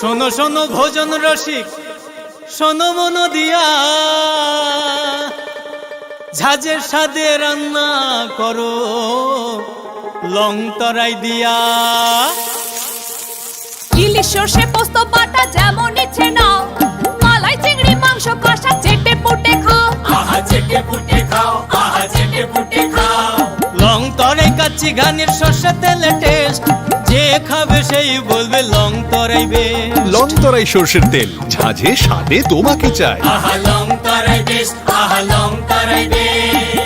শোনো শোনো ভোজন রসিক, শোনো মন দিয়া, ঝাঁঝের স্বাদে রান্না করো লং তরাই দিয়া। ইলিশ সর্ষে পোস্ত বাটা যেমন ইচ্ছে নাও, মালাই চিংড়ি মাংস কষা চেটে পুটে খাও, আহা চেটে পুটে খাও, আহা চেটে পুটে খাও। লং তরাই কাচ্চি ঘানির সর্ষে তেলে টেস্ট, যে খাবে সেই বলবে লং তরাই বেশ। লং তরাই সর্ষের তেল, ঝাঁঝে স্বাদে তোমাকে চাই। আহা লং তরাই বেশ, আহা লং তরাই বেশ।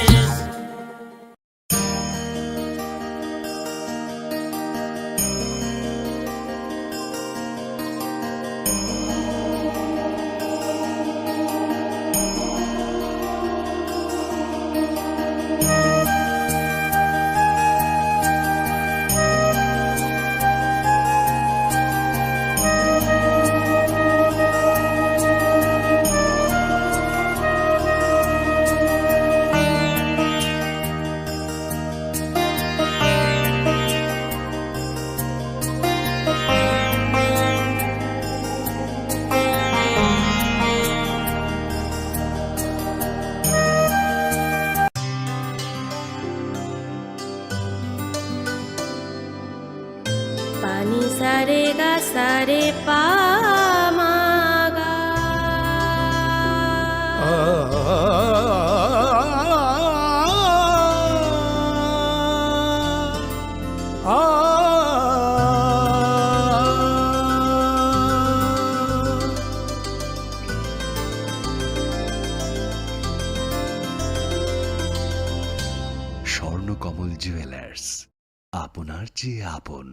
पानी सारे गा सारे पा मा गा। স্বর্ণকমল জুয়েলার্স, আপনার চেয়ে আপন।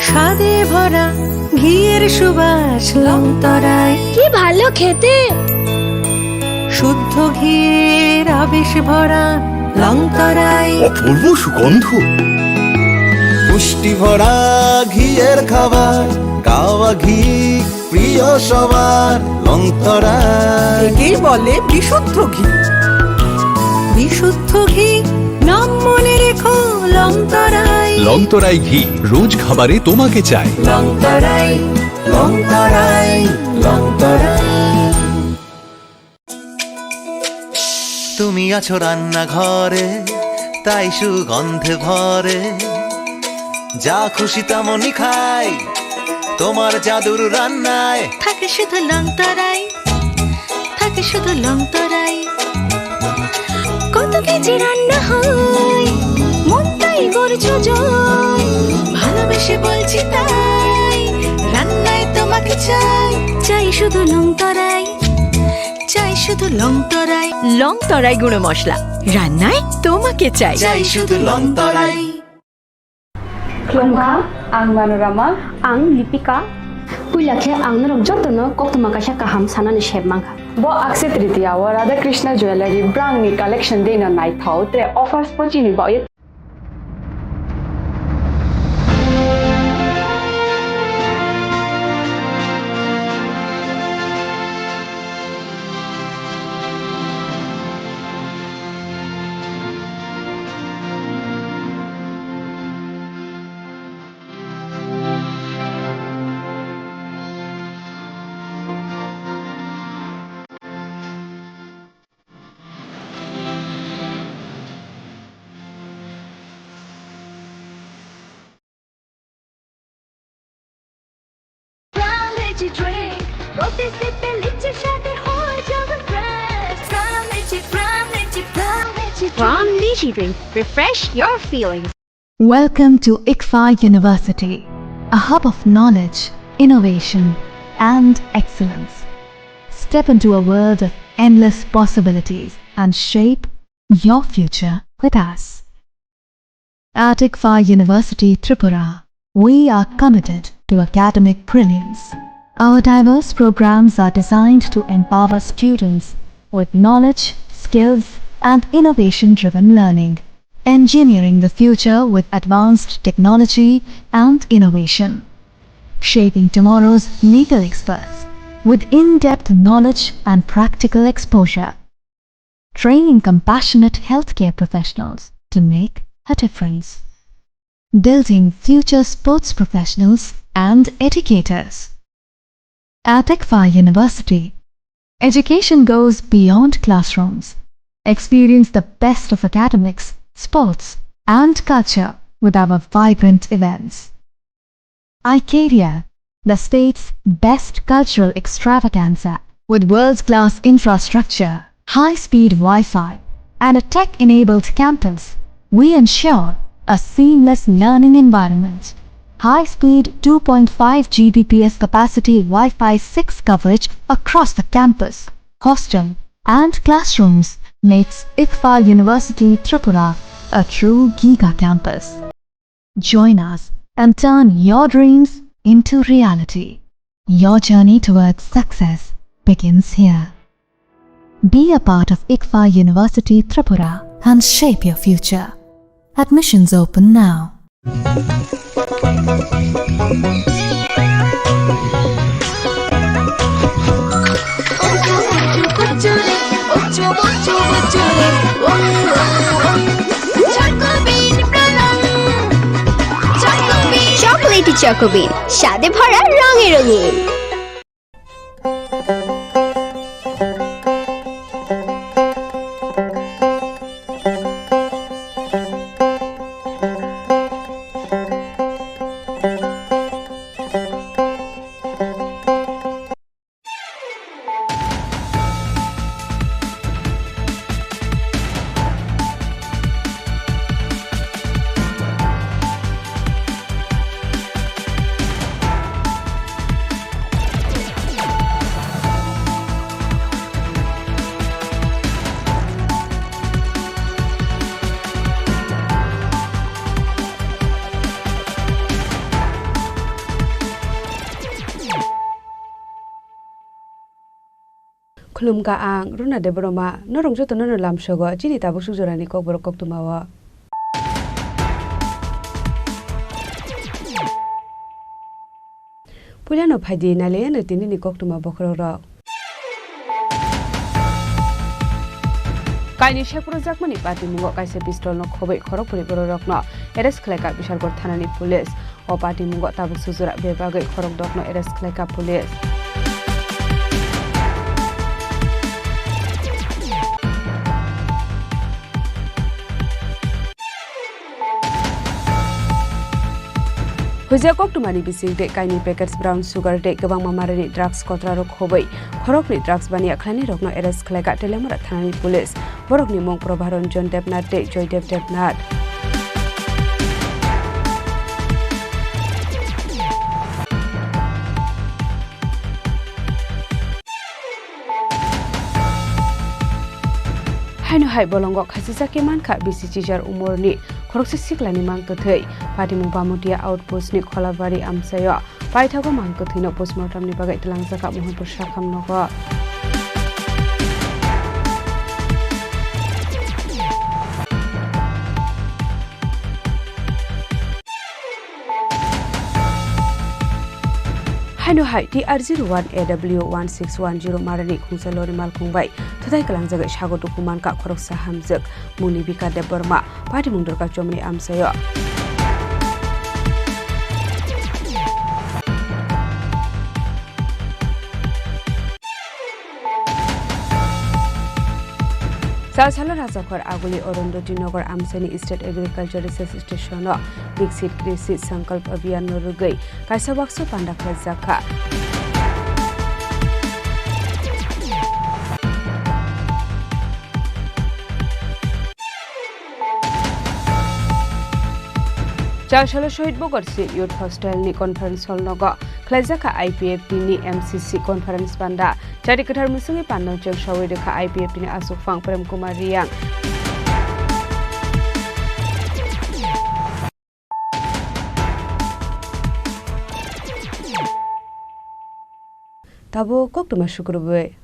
স্বাদে ভরা ঘিয়ের সুবাস লং তরাই, কি ভালো খেতে। শুদ্ধ ঘিয়ের আবেশ ভরা লং তরাই, অপূর্ব সুগন্ধ। পুষ্টি ভরা ঘিয়ের খাবার, গাওয়া ঘি প্রিয় সবার লং তরাই। একেই বলে বিশুদ্ধ ঘি। বিশুদ্ধ ঘি নাম মনে রেখো লং তরাই। লং তরাই ঘি রোজ খাবারে তোমাকে চাই। লং তরাই, লং তরাই, লং তরাই। তুমি আছো রান্নাঘরে, তাই সুগন্ধে ভরে, যা খুশি তেমনই খাই তোমার জাদুর রান্নায়। থাকে শুধু লং তরাই, থাকে শুধু লং তরাই। কত কেজি রান্না হয়, মন তাই করছো জয়, ভালোবেসে বলছি তাই, রান্নায় তোমাকে চাই, চাই শুধু লং তরাই, চাই শুধু লং তরাই। লং তরাই গুঁড়ো মশলা, রান্নায় তোমাকে চাই। চাই শুধু long Terai. Klongka, ang Manorama, ang Lipika. Puilakhe ang narok jotono koktuma kasha kaham sanani shebmangka. Bo Akshaya Tritiya wa Radha Krishna Jewelry brand ni collection dena nai thau tre offers pochini ba. From Lychee Drink, refresh your feelings. Welcome to ICFA University, a hub of knowledge, innovation, and excellence. Step into a world of endless possibilities and shape your future with us. At ICFA University, Tripura, we are committed to academic brilliance. Our diverse programs are designed to empower students with knowledge, skills, and innovation-driven learning, engineering the future with advanced technology and innovation, shaping tomorrow's legal experts with in-depth knowledge and practical exposure, training compassionate healthcare professionals to make a difference, building future sports professionals and educators. At ICFA University, education goes beyond classrooms. Experience the best of academics, sports, and culture with our vibrant events. ICARIA, the state's best cultural extravaganza, with world-class infrastructure, high-speed Wi-Fi, and a tech-enabled campus, we ensure a seamless learning environment. High-speed 2.5 Gbps capacity Wi-Fi 6 coverage across the campus, hostel, and classrooms makes ICFA University Tripura a true Giga campus. Join us and turn your dreams into reality. Your journey towards success begins here. Be a part of ICFA University Tripura and shape your future. Admissions open now. চকোলেটি চকোবিন স্বাদে ভরা রঙে রঙিন Khulumka ang runa de broma norong joto no lam shogo chini tabu sujorani kok borok kok tumawa Pulano phadi nale na tini ni kok tuma bokhro ro Kaini shepro jakmani pati mungo kaise pistol no khobai khorok puri boro rokno arrest khlaika bishalgor thanani police o pati mungo tabu sujora bebagai khorok dokno arrest khlaika police Hujakok tumani bising de kaini packets brown sugar de gabang mamarani drugs kotra rok hobai khorokni drugs bania khlani rokno arrest khlaika telemara thanani police borokni mong Prabharanjan Debnath de Joydev Debnath Haino hai bolongo khasisa keman kha bisi chijar umorni khorokse siklani mangkothei patimu bamutia outpost ni kholabari amsayo paithago mangkothino postmortem ni bagai telangjaka Mohanpur Sakhamnogo Haino hai TR01 AW1610 marani khungsalori malkhungbai thudai kalangjaga sagotu kuman ka khoroksa hamjak muni bika de Burma pati mungdorka chomni amsayo Sasalo Rajakhor Aguli Orondoti Nagar Amsani State Agriculture Research Station Viksit Krishi Sankalp Abhiyan Norugai Kaisa Bakso Pandakla Zakha Chashalo Shohid Bogorsi Youth Hostel ni Conference Hall Nogo Klajaka IPFT ni MCC Conference Panda Chari Kathar Musungi Pandang Cheng Shawai Dekha IPFT ni Asuk Fang Prem Kumar Riang Tabo kok tuma syukurbe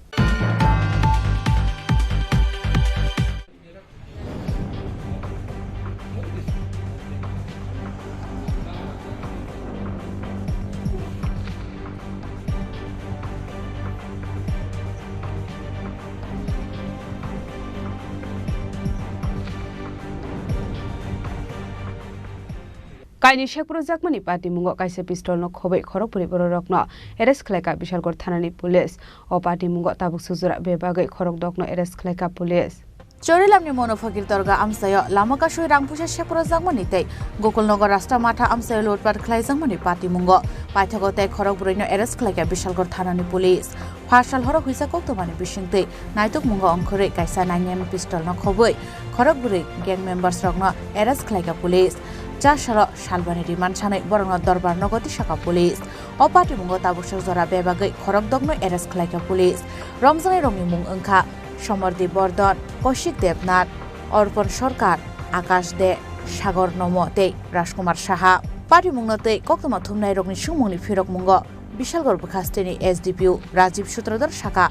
কাইনি শেখপুর জাকমানি party মুঙ্গ কাইসে pistol ন খबै খড়গপুরি बर रत्न arrest खलायका बिशालगढ़ थानानि पुलिस ओ पार्टी मुंग ताबुक सुजुरा बेबागै खरगदकनो एरेस्ट खलायका पुलिस चोरिलामनि मनोफकिर दरगा आमसायो लामाकासुइ रांपुसे शेखपुर जागमानि तै गोकुलनगर राष्ट्रमाथा आमसायो लुटपाट खलायजांमानि पार्टी मुंग पाइथागो तै खरगपुरैनो एरेस्ट खलायका बिशालगढ़ थानानि पुलिस फारसाल हरक हुइसा कक्तमानि बिसिंतै नायतुक मुंग अंखरै काइसा 9mm पिस्तल न खबै खरगपुरै गैंग मेम्बार्स रगनो एरेस्ट खलायका पुलिस चार सालबानि रिमान्ड सानै बरंग दरबार नगति शाखा पुलिस ओ पार्टी मुंग ताबुक जरा बेबागै खरगदकनो एरेस्ट खलायका पुलिस रमजानै रंनि मुं ओंखा समरदीप बर्धन कौशिक देवनाथ अर्पण सरकार आकाश दे सागर नमो तै राजकुमार साहा पार्टी मुंग तै कक्तमा थुमनाय रगनि सुमुंनि फिरक मुंग बिशालगढ़ बखास्तेनि एसडीपीओ राजीव सूत्रधर शाखा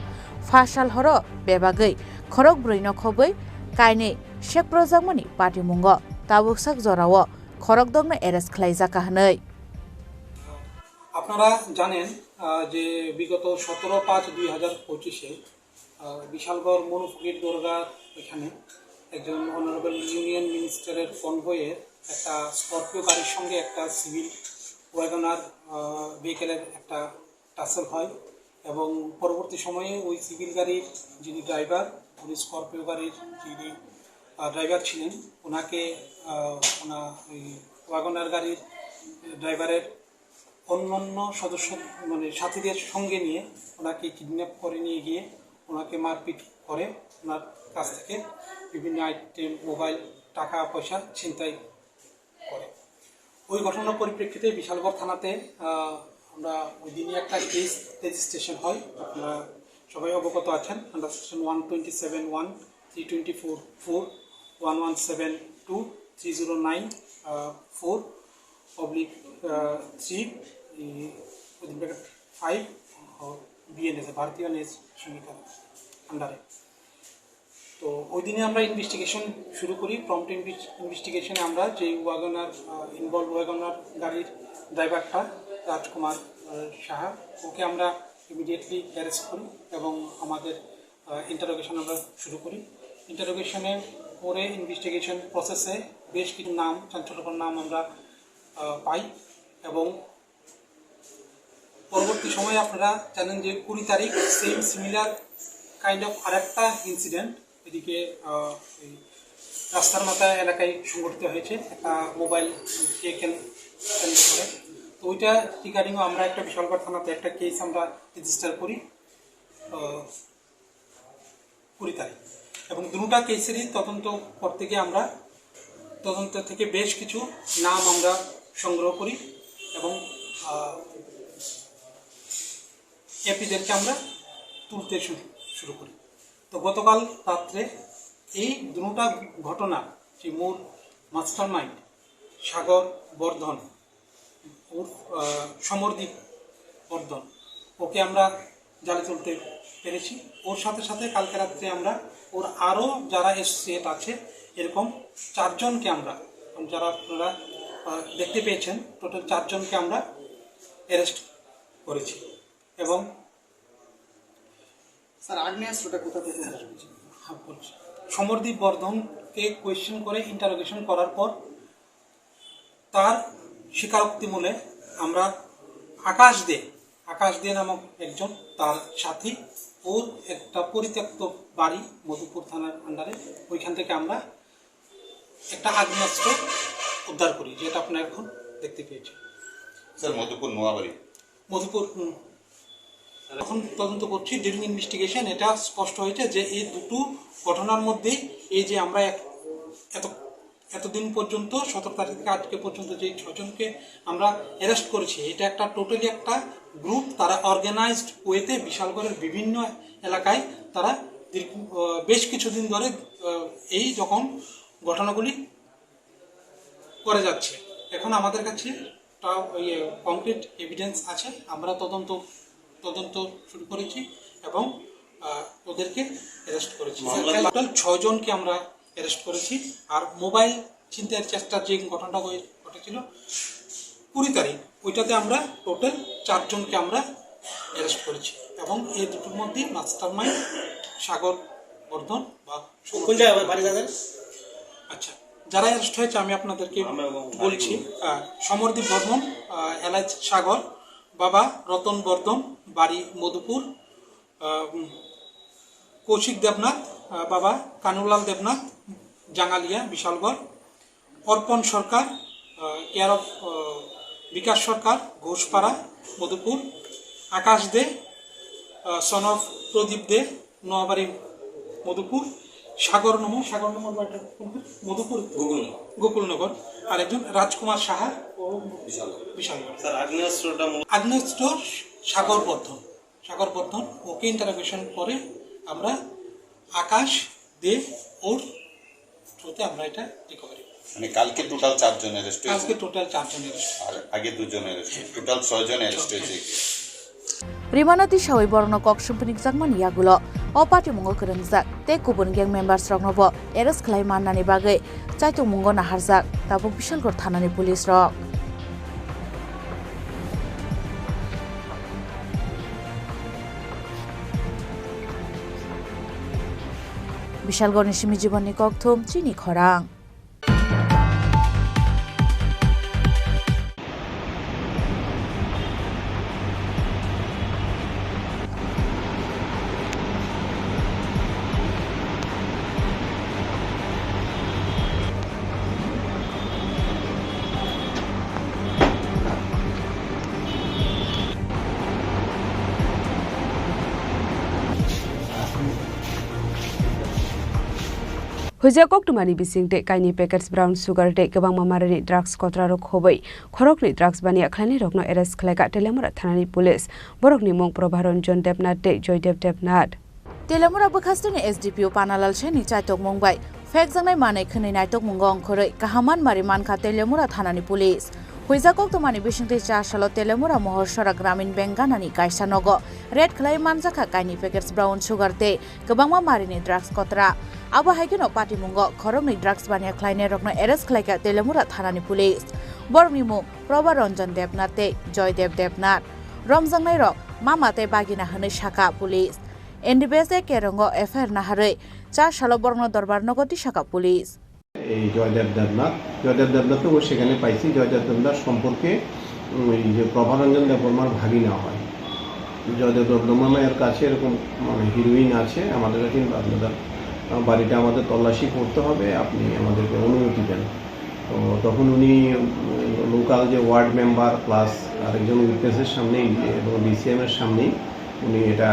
फासाल हर बेबागै खरगपुरै न खबै काइने शेखपुर जागमानि पार्टी मुंग ताबुक साक जराव खरगदकनो एरेस्ट खलायजाका हनै আপনারা জানেন যে বিগত 17/5/2025-এ বিশালগড় মনুফকির দরগার এখানে একজন অনারেবল ইউনিয়ন মিনিস্টারের কনভয়ের একটা স্করপিও গাড়ির সঙ্গে একটা সিভিল ওয়াগনার ভেহিকেলের একটা টাসেল হয় এবং পরবর্তী সময়ে ওই সিভিল গাড়ির যিনি ড্রাইভার উনি স্করপিও গাড়ির যিনি ড্রাইভার ছিলেন ওনাকে ওই ওয়াগনার গাড়ির ড্রাইভারের অন্যান্য সদস্য মানে সাথীদের সঙ্গে নিয়ে ওনাকে কিডন্যাপ করে নিয়ে গিয়ে ওনাকে মারপিট করে ওনার কাছ থেকে বিভিন্ন আইটেম মোবাইল টাকা পয়সা ছিনতাই করে ওই ঘটনার পরিপ্রেক্ষিতে বিশালগড় থানাতে আমরা ওই দিনই একটা কেস রেজিস্ট্রেশন হয় আপনারা সবাই অবগত আছেন আন্ডার সেকশন 127(1), 324(4), 1172(2), 309(4)/3 BNS भारतीय नेज संहिता अंडारे तो ওই দিনে আমরা ইনভেস্টিগেশন শুরু করি প্রম্পট ইনভেস্টিগেশনে আমরা যে ওয়াগনার ইনভলভ ওয়াগনার গাড়ির ড্রাইভারটা রাজকুমার সাহা ওকে আমরা ইমিডিয়েটলি অ্যারেস্ট করি এবং আমাদের ইন্টারোগেশন আমরা শুরু করি ইন্টারোগেশনে পরে ইনভেস্টিগেশন প্রসেসে বেশ কিছু নাম চাঞ্চল্যকর নাম আমরা পাই এবং পরবর্তী সময়ে আপনারা জানেন যে 20 তারিখ সেম সিমিলার কাইন্ড অফ আরেকটা ইনসিডেন্ট এদিকে রাস্তার মাথা এলাকায় সংঘটিত হয়েছে একটা মোবাইল কেন্দ্র করে তো ওইটা রিগার্ডিংও আমরা একটা বিশালগড় থানাতে একটা কেস আমরা রেজিস্টার করি 20 তারিখ এবং দুটা কেসেরই তদন্ত করতে গিয়ে আমরা তদন্ত থেকে বেশ কিছু নাম আমরা সংগ্রহ করি এবং এপিদেরকে আমরা তুলতে শুরু করি তো গতকাল রাত্রে এই দুটা ঘটনা যে মূল মাস্টার মাইন্ড সাগর বর্ধন সমরদীপ বর্ধন ওকে আমরা জালে তুলতে পেরেছি ওর সাথে সাথে কালকে রাত্রে আমরা ওর আরও যারা অ্যাসোসিয়েট আছে এরকম 4 জনকে আমরা যারা আপনারা দেখতে পেয়েছেন টোটাল 4 জনকে আমরা অ্যারেস্ট করেছি এবং স্যার আগ্নেয়াস্ত্রটা কোথা থেকে বলছি সমরদীপ বর্ধনকে কোয়েশ্চেন করে ইন্টারোগেশন করার পর তার স্বীকারোক্তি মূলে আমরা আকাশ দে নামক একজন তার সাথী ওর একটা পরিত্যক্ত বাড়ি মধুপুর থানার আন্ডারে ওইখান থেকে আমরা একটা আগ্নেয়াস্ত্র উদ্ধার করি যেটা আপনারা এখন দেখতে পেয়েছেন স্যার মধুপুর এখন তদন্ত করছি ডিউরিং ইনভেস্টিগেশন এটা স্পষ্ট হয়েছে যে এই দুটো ঘটনার মধ্যেই এই যে আমরা এতদিন পর্যন্ত 17 তারিখ থেকে আজকে পর্যন্ত যে 6 জনকে আমরা অ্যারেস্ট করেছি এটা একটা টোটালি একটা গ্রুপ তারা অর্গানাইজড ওয়েতে বিশালগড়ের বিভিন্ন এলাকায় তারা বেশ কিছুদিন ধরে এই যখন ঘটনাগুলি করে যাচ্ছে এখন আমাদের কাছে কংক্রিট এভিডেন্স আছে আমরা তদন্ত শুরু করেছি এবং ওদেরকে অ্যারেস্ট করেছি টোটাল 6 জনকে আমরা অ্যারেস্ট করেছি আর মোবাইল ছিনতাইয়ের চেষ্টার যে ঘটনাটা ঘটেছিল 20 তারিখ ওইটাতে আমরা টোটাল 4 জনকে আমরা অ্যারেস্ট করেছি এবং এই দুটোর মধ্যে মাস্টার মাইন্ড সাগর বর্ধন বা কোন জায়গায় বাড়ি যাবেন আচ্ছা যারা অ্যারেস্ট হয়েছে আমি আপনাদেরকে বলছি। সমরদীপ বর্মন, এলাচ সাগর, বাবা রতন বর্ধন, বাড়ি মধুপুর, কৌশিক দেবনাথ, বাবা কানুলাল Debnath, Jangalia Bishalgarh, Arpan Sarkar, care of Bikash Sarkar, Ghoshpara Madhupur, Akash Dey, son of Pradip Dey, Noabari Madhupur, Sagar number Madhupur Gokulnagar, আর একজন রাজকুমার সাহা ও বিশালগড়। আগ্নেয়াস্ত্র সাগর বর্ধন ওকে ইন্টারোগেশন করে আমরা আকাশ দে ওর থ্রুতে আমরা এটা রিকভারি। মানে কালকে টোটাল 4 জন অ্যারেস্ট হয়েছে, আজকে টোটাল 4 জন অ্যারেস্ট, আর আগে 2 জন অ্যারেস্ট, টোটাল 6 জন অ্যারেস্ট হয়েছে। Rimanati Shawi Borno Kok Shumpunik Zagman Yagulo, O Party Mungo Kerengzak, Te Kubun Gang members Rognobo, Eres Klaiman Nani Bagai, Chaito Mungo Naharzak, Tabuk Bishalgor Thanani Police Rock. Bishalgor Nishimi Jiboni Koktum, Chini Khorang. Hujakok tumani bisingte kaini packets brown sugar te kebang mamarani drugs kotra rok hobai khorokni drugs bania khlani rokno arrest khlaika telemura thanani police borokni mong Prabharanjan Debnath te Joydev Debnath Telemura Bukhastuni SDPO Panalal Cheni Chaitok Mumbai Fek Zangnai Manai Khani Naitok Mungong Khoroi Kahaman Mariman Kha Telemura thanani police Hujakok tumani bisingte cha shalo Telemura Mohorsara Gramin Bank ganani kaisa nogo red khlai manjaka kaini packets brown sugar te kebangma marini drugs kotra Abo haigino party mungo khorokni drugs bania khlaine rokno arrest khlaika Telemura thanani police borni mu Prabharanjan Debnath te Joydev Debnath romjangnai rok mamate bagina hane shaka police NDBS kerongo FIR naharei cha shalo borno darbar nogoti shaka police এই জয়দেব দেবনাথ ও সেখানে পাইছি জয়দেব দেবনাথ সম্পর্কে এই যে প্রভারঞ্জন দেববর্মার ভাগিনা হয় জয়দেব দেববর্মার কাছে এরকম মানে হিরোইন আছে আমাদের কাছে আপনাদের বাড়িটা আমাদের তল্লাশি করতে হবে আপনি আমাদেরকে অনুমতি দেন তো তখন উনি লোকাল যে ওয়ার্ড মেম্বার প্লাস আরেকজন উইটনেসের সামনেই এবং DCM এর সামনেই উনি এটা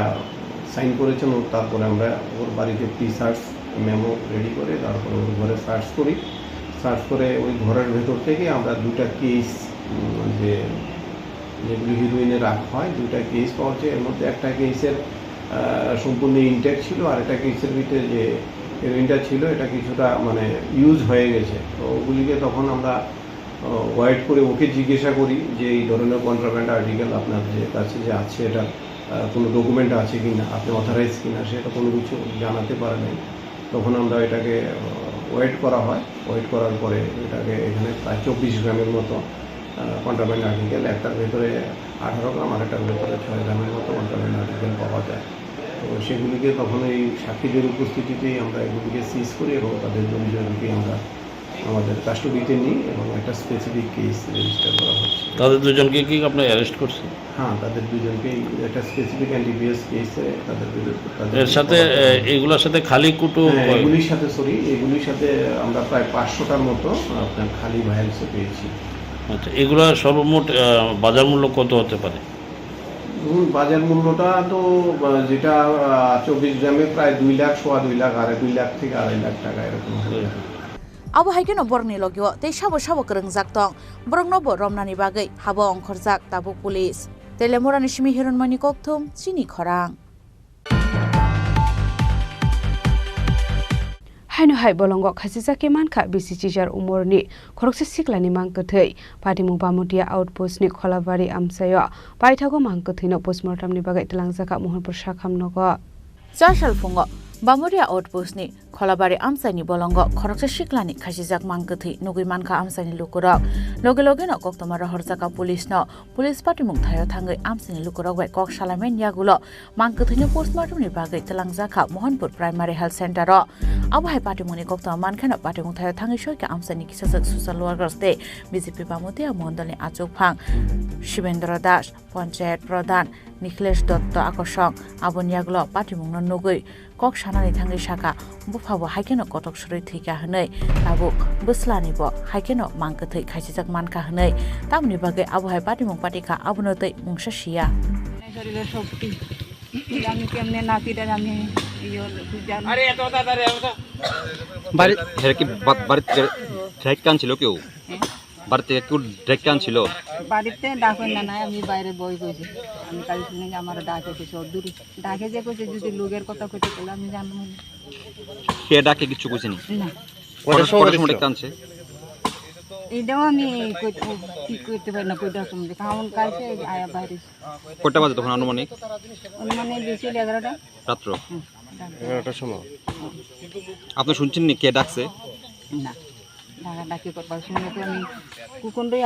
সাইন করেছেন তারপরে আমরা ওর বাড়িতে প্রি-সার্চ মেমো রেডি করে তারপরে ওর ঘরে সার্চ করে ওই ঘরের ভেতর থেকে আমরা 2টা কেস যেগুলি হিরোইনে রাখা হয় 2টা কেস পাওয়া যায় এর মধ্যে একটা কেসের সম্পূর্ণ ইনটেক্ট ছিল আর একটা কেসের ভিতরে যে হেরোইনটা ছিল এটা কিছুটা মানে ইউজ হয়ে গেছে তো ওগুলিকে তখন আমরা ওয়েট করে ওকে জিজ্ঞাসা করি যে এই ধরনের কন্ট্রাব্যান্ড আর্টিকেল আপনার যে কাছে যে আছে এটা কোনো ডকুমেন্ট আছে কি না আপনি অথরাইজ কিনা সেটা কোনো কিছু জানাতে পারে নাই তখন আমরা এটাকে ওয়েট করা হয় ওয়েট করার পরে এটাকে এখানে প্রায় 24 গ্রামের মতো কন্ট্রাব্যান্ড আর্টিকেল একটার ভেতরে 18 গ্রাম আর একটার ভেতরে 6 গ্রামের মতো কন্ট্রাব্যান্ড আর্টিকেল পাওয়া যায় তো সেগুলিকে তখন এই সাক্ষীদের উপস্থিতিতেই আমরা এগুলিকে সিজ করি এবং তাদের জমিজমিকে আমরা আমাদের কাস্টডিতে নিই এবং একটা স্পেসিফিক কেস রেজিস্টার করা হচ্ছে তাদের দুজনকে কি আপনি অ্যারেস্ট করছেন হ্যাঁ তাদের দুজনকেই একটা স্পেসিফিক NDPS কেসে তাদের এর সাথে এগুলোর সাথে খালি কুটু এগুলির সাথে আমরা প্রায় 500টার মতো আপনার খালি ভাইলসে পেয়েছি আচ্ছা এগুলো সর্বমোট বাজার মূল্য কত হতে পারে বাজার মূল্যটা তো যেটা 24 গ্রামে প্রায় 2 লাখ সোয়া 2 লাখ আর 2 লাখ থেকে 2.5 লাখ টাকা এরকম হবে Abo haigino borni logio te shabo kerengjak tong borongno bo romnani bagai habo ongkhorjak tabuk police Telemura Nishimi Hironmani Kokthum Chini Khorang Haino hai bolongo khasisa keman kha BCCR umorni khorokse siklani mangkathei Patimung Pamutia outpost ni Kholabari amsayo paithago mangkathino postmortem ni bagai telangjaka Mohanpur Shakham nogo Chashal fungo Bamuria outpostni Kholabari Amsaini Bolongo Khoroksa Shiklani Khasijak Mangkathi Nugui Manka Amsaini Lukurok Loge no Koktomara Horzaka Police no Police Patimung Thayo Thangai Amsaini Lukurok we Kok Shalamen Yagulo Mangkathi no postmortem ni bagai Telangjaka Mohanpur Primary Health Center ro Abhai Patimuni Koktoma Mankhana Patimung Thayo Thangai Shoika Amsaini Kisasak Social Workers Day BJP Bamutia Mondali Achuk Phang Shibendra Das Panchayat Pradhan Nikhilesh Dotto Akoshok Abonyaglo Patimung no Nugui Kok Shanani Thangai Shaka Bufabo Haikeno Kotok Shuri Thika Hanai Tabuk Buslani Bo Haikeno Mangkathi Khasijak Manka Hanai Tamni Bagai Abhai Patimung Patika Abunote Mungshashia বাড়িতে কেউ ডেকে আনছিল বাড়িতে ডাকেন না নাই আমি বাইরে বই কইছি আমি কাল শুনে যে আমার ডাকে কিছু দূর ডাকে যে কইছে যদি লোকের কথা কইতে তাহলে আমি জানবো না কে ডাকে কিছু কইছেনি না কটার সময় ডেকে আনছে এইটাও আমি কি করতে পারি না কইটা সময় কাউন কাছে আয়া বাইরে কটা বাজে তখন অনুমানিক বেশি 11টা রাত্র 11টার সময় আপনি শুনছেন নি কে ডাকছে না ডাকি করবার শুনে তো আমি কুকুনটাই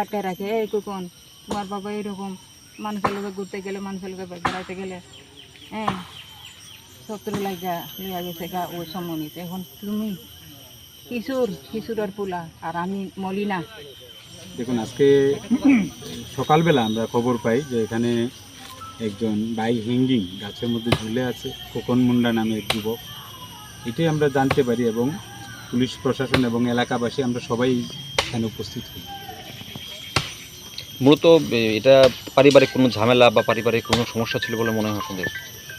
আটকায় রাখে এই কুকুন তোমার বাবা এরকম মানুষের লোকে ঘুরতে গেলে মানুষের লোকে বেড়াইতে গেলে হ্যাঁ শত্রু লাগা লইয়া গেছে গা ও সম্মানিত এখন তুমি কিশোর পোলা আর আমি মলিনা। দেখুন আজকে সকালবেলা আমরা খবর পাই যে এখানে একজন বাই হ্যাঙ্গিং গাছের মধ্যে ঝুলে আছে খোকন মুন্ডা নামে এক যুবক, এটাই আমরা জানতে পারি এবং পুলিশ প্রশাসন এবং এলাকাবাসী আমরা সবাই এখানে উপস্থিত হই। মূলত এটা পারিবারিক কোনো ঝামেলা বা পারিবারিক কোনো সমস্যা ছিল বলে মনে হয় আপনাদের?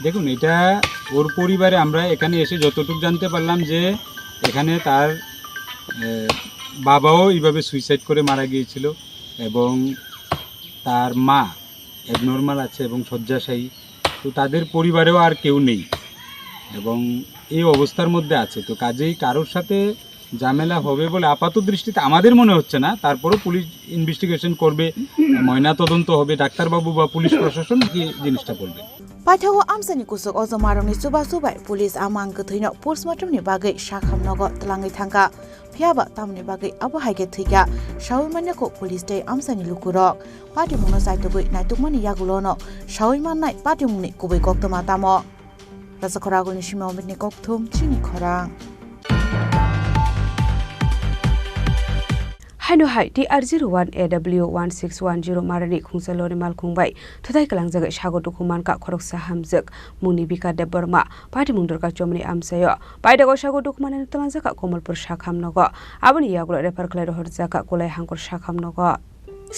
দেখুন এটা ওর পরিবারে আমরা এখানে এসে যতটুকু জানতে পারলাম যে এখানে তার বাবাও এইভাবে সুইসাইড করে মারা গিয়েছিল এবং তার মা অ্যাবনর্মাল আছে এবং শয্যাশায়ী, তো তাদের পরিবারেও আর কেউ নেই এবং এই অবস্থার মধ্যে আছে। তো কাজেই কারোর সাথে ঝামেলা হবে বলে আপাত দৃষ্টিতে আমাদের মনে হচ্ছে না, তারপরও পুলিশ ইনভেস্টিগেশন করবে, ময়না তদন্ত হবে, ডাক্তারবাবু বা পুলিশ প্রশাসন কি জিনিসটা করবে। Paithago amsani kusuk ozomaroni subai pulis amang kethuino postmortem ni bagai shakhamnogo tlangai thangka phiaba tamni bagai abo haige thiga shawimanya ko pulis dei amsani lukurok pati mungno saitogoi naitukmani yagulono shawimannai pati mungni kubai koktoma tamo rasakhoragulni shimawmitni kokthum chini khorang Haino hai TR01 AW1610 marani khungsalori malkhungbai thudai kalang jaga sago dokuman ka khoroksa hamjak mungni bika deborma pati mungdorka chomni amsayo paidago sago dokuman ni talanjaka komolpur shakhamnogo aboni yagulo refer khlai horjaka kolai hangkor shakhamnogo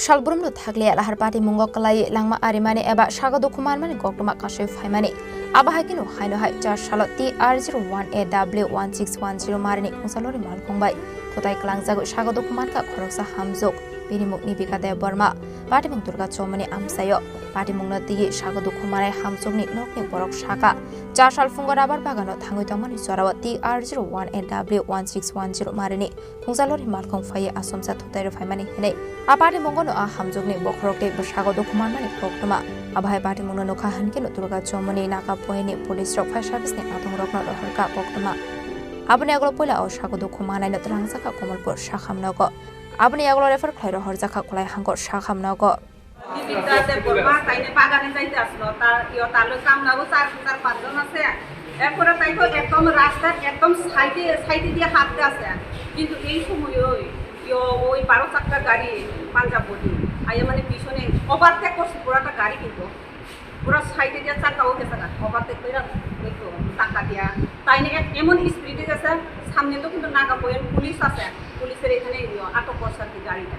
Shalbrumno thagle lahar pati mungo kalai langma arimani eba sago dokuman mani koktoma kashe phaimani aba hakino haino hai 4 salot TR01 AW1610 marani khungsalori malkhungbai Kotai kelang jago sago dokuman ka khoroksa hamjok bini mukni bika de borma pati mung durga chomani amsayo pati mung na tigi sago dokumanai hamjokni nokni borok saka 4 sal fungar abar bagano thangoi tamani sorawati TR01 AW1610 marini khungsalori malkhong phai asomsa thotai ro phaimani hene apati mungono a hamjokni bokhorok te sago dokuman mani koktoma abhai pati mung no kha hanke no durga chomani naka poini police rok fire service ni atong rok no horka koktoma Abni aglo pola o sago dokumanai no trangsaka komolpur shakhamnogo Abni aglo refer khlairo horjaka kolai hangor shakhamnogo বিদ্যাতে পড়বা তাইনে বাগানে যাইতে আসলো তার তালো কামলাবো 4-5 জন আছে এরপরে তাইতো একদম রাস্তার একদম সাইডে দিয়ে হাঁটতে আছে কিন্তু এই সময় ওই 12 চাকা গাড়ি পাঞ্জাব বডি আইয়া মানে পিছনে ওভারটেক করছে পুরোটা গাড়ি কিন্তু পুরো সাইডে দিয়ে চাকাও গেছে না ওভারটেক কইরা দেখো টাকা দিয়া তাইনে এমন স্পিডে গেছে সামনে তো কিন্তু নাগা পয়েন্ট পুলিশ আছে পুলিশের এখানে আটক করছে আর কি গাড়িটা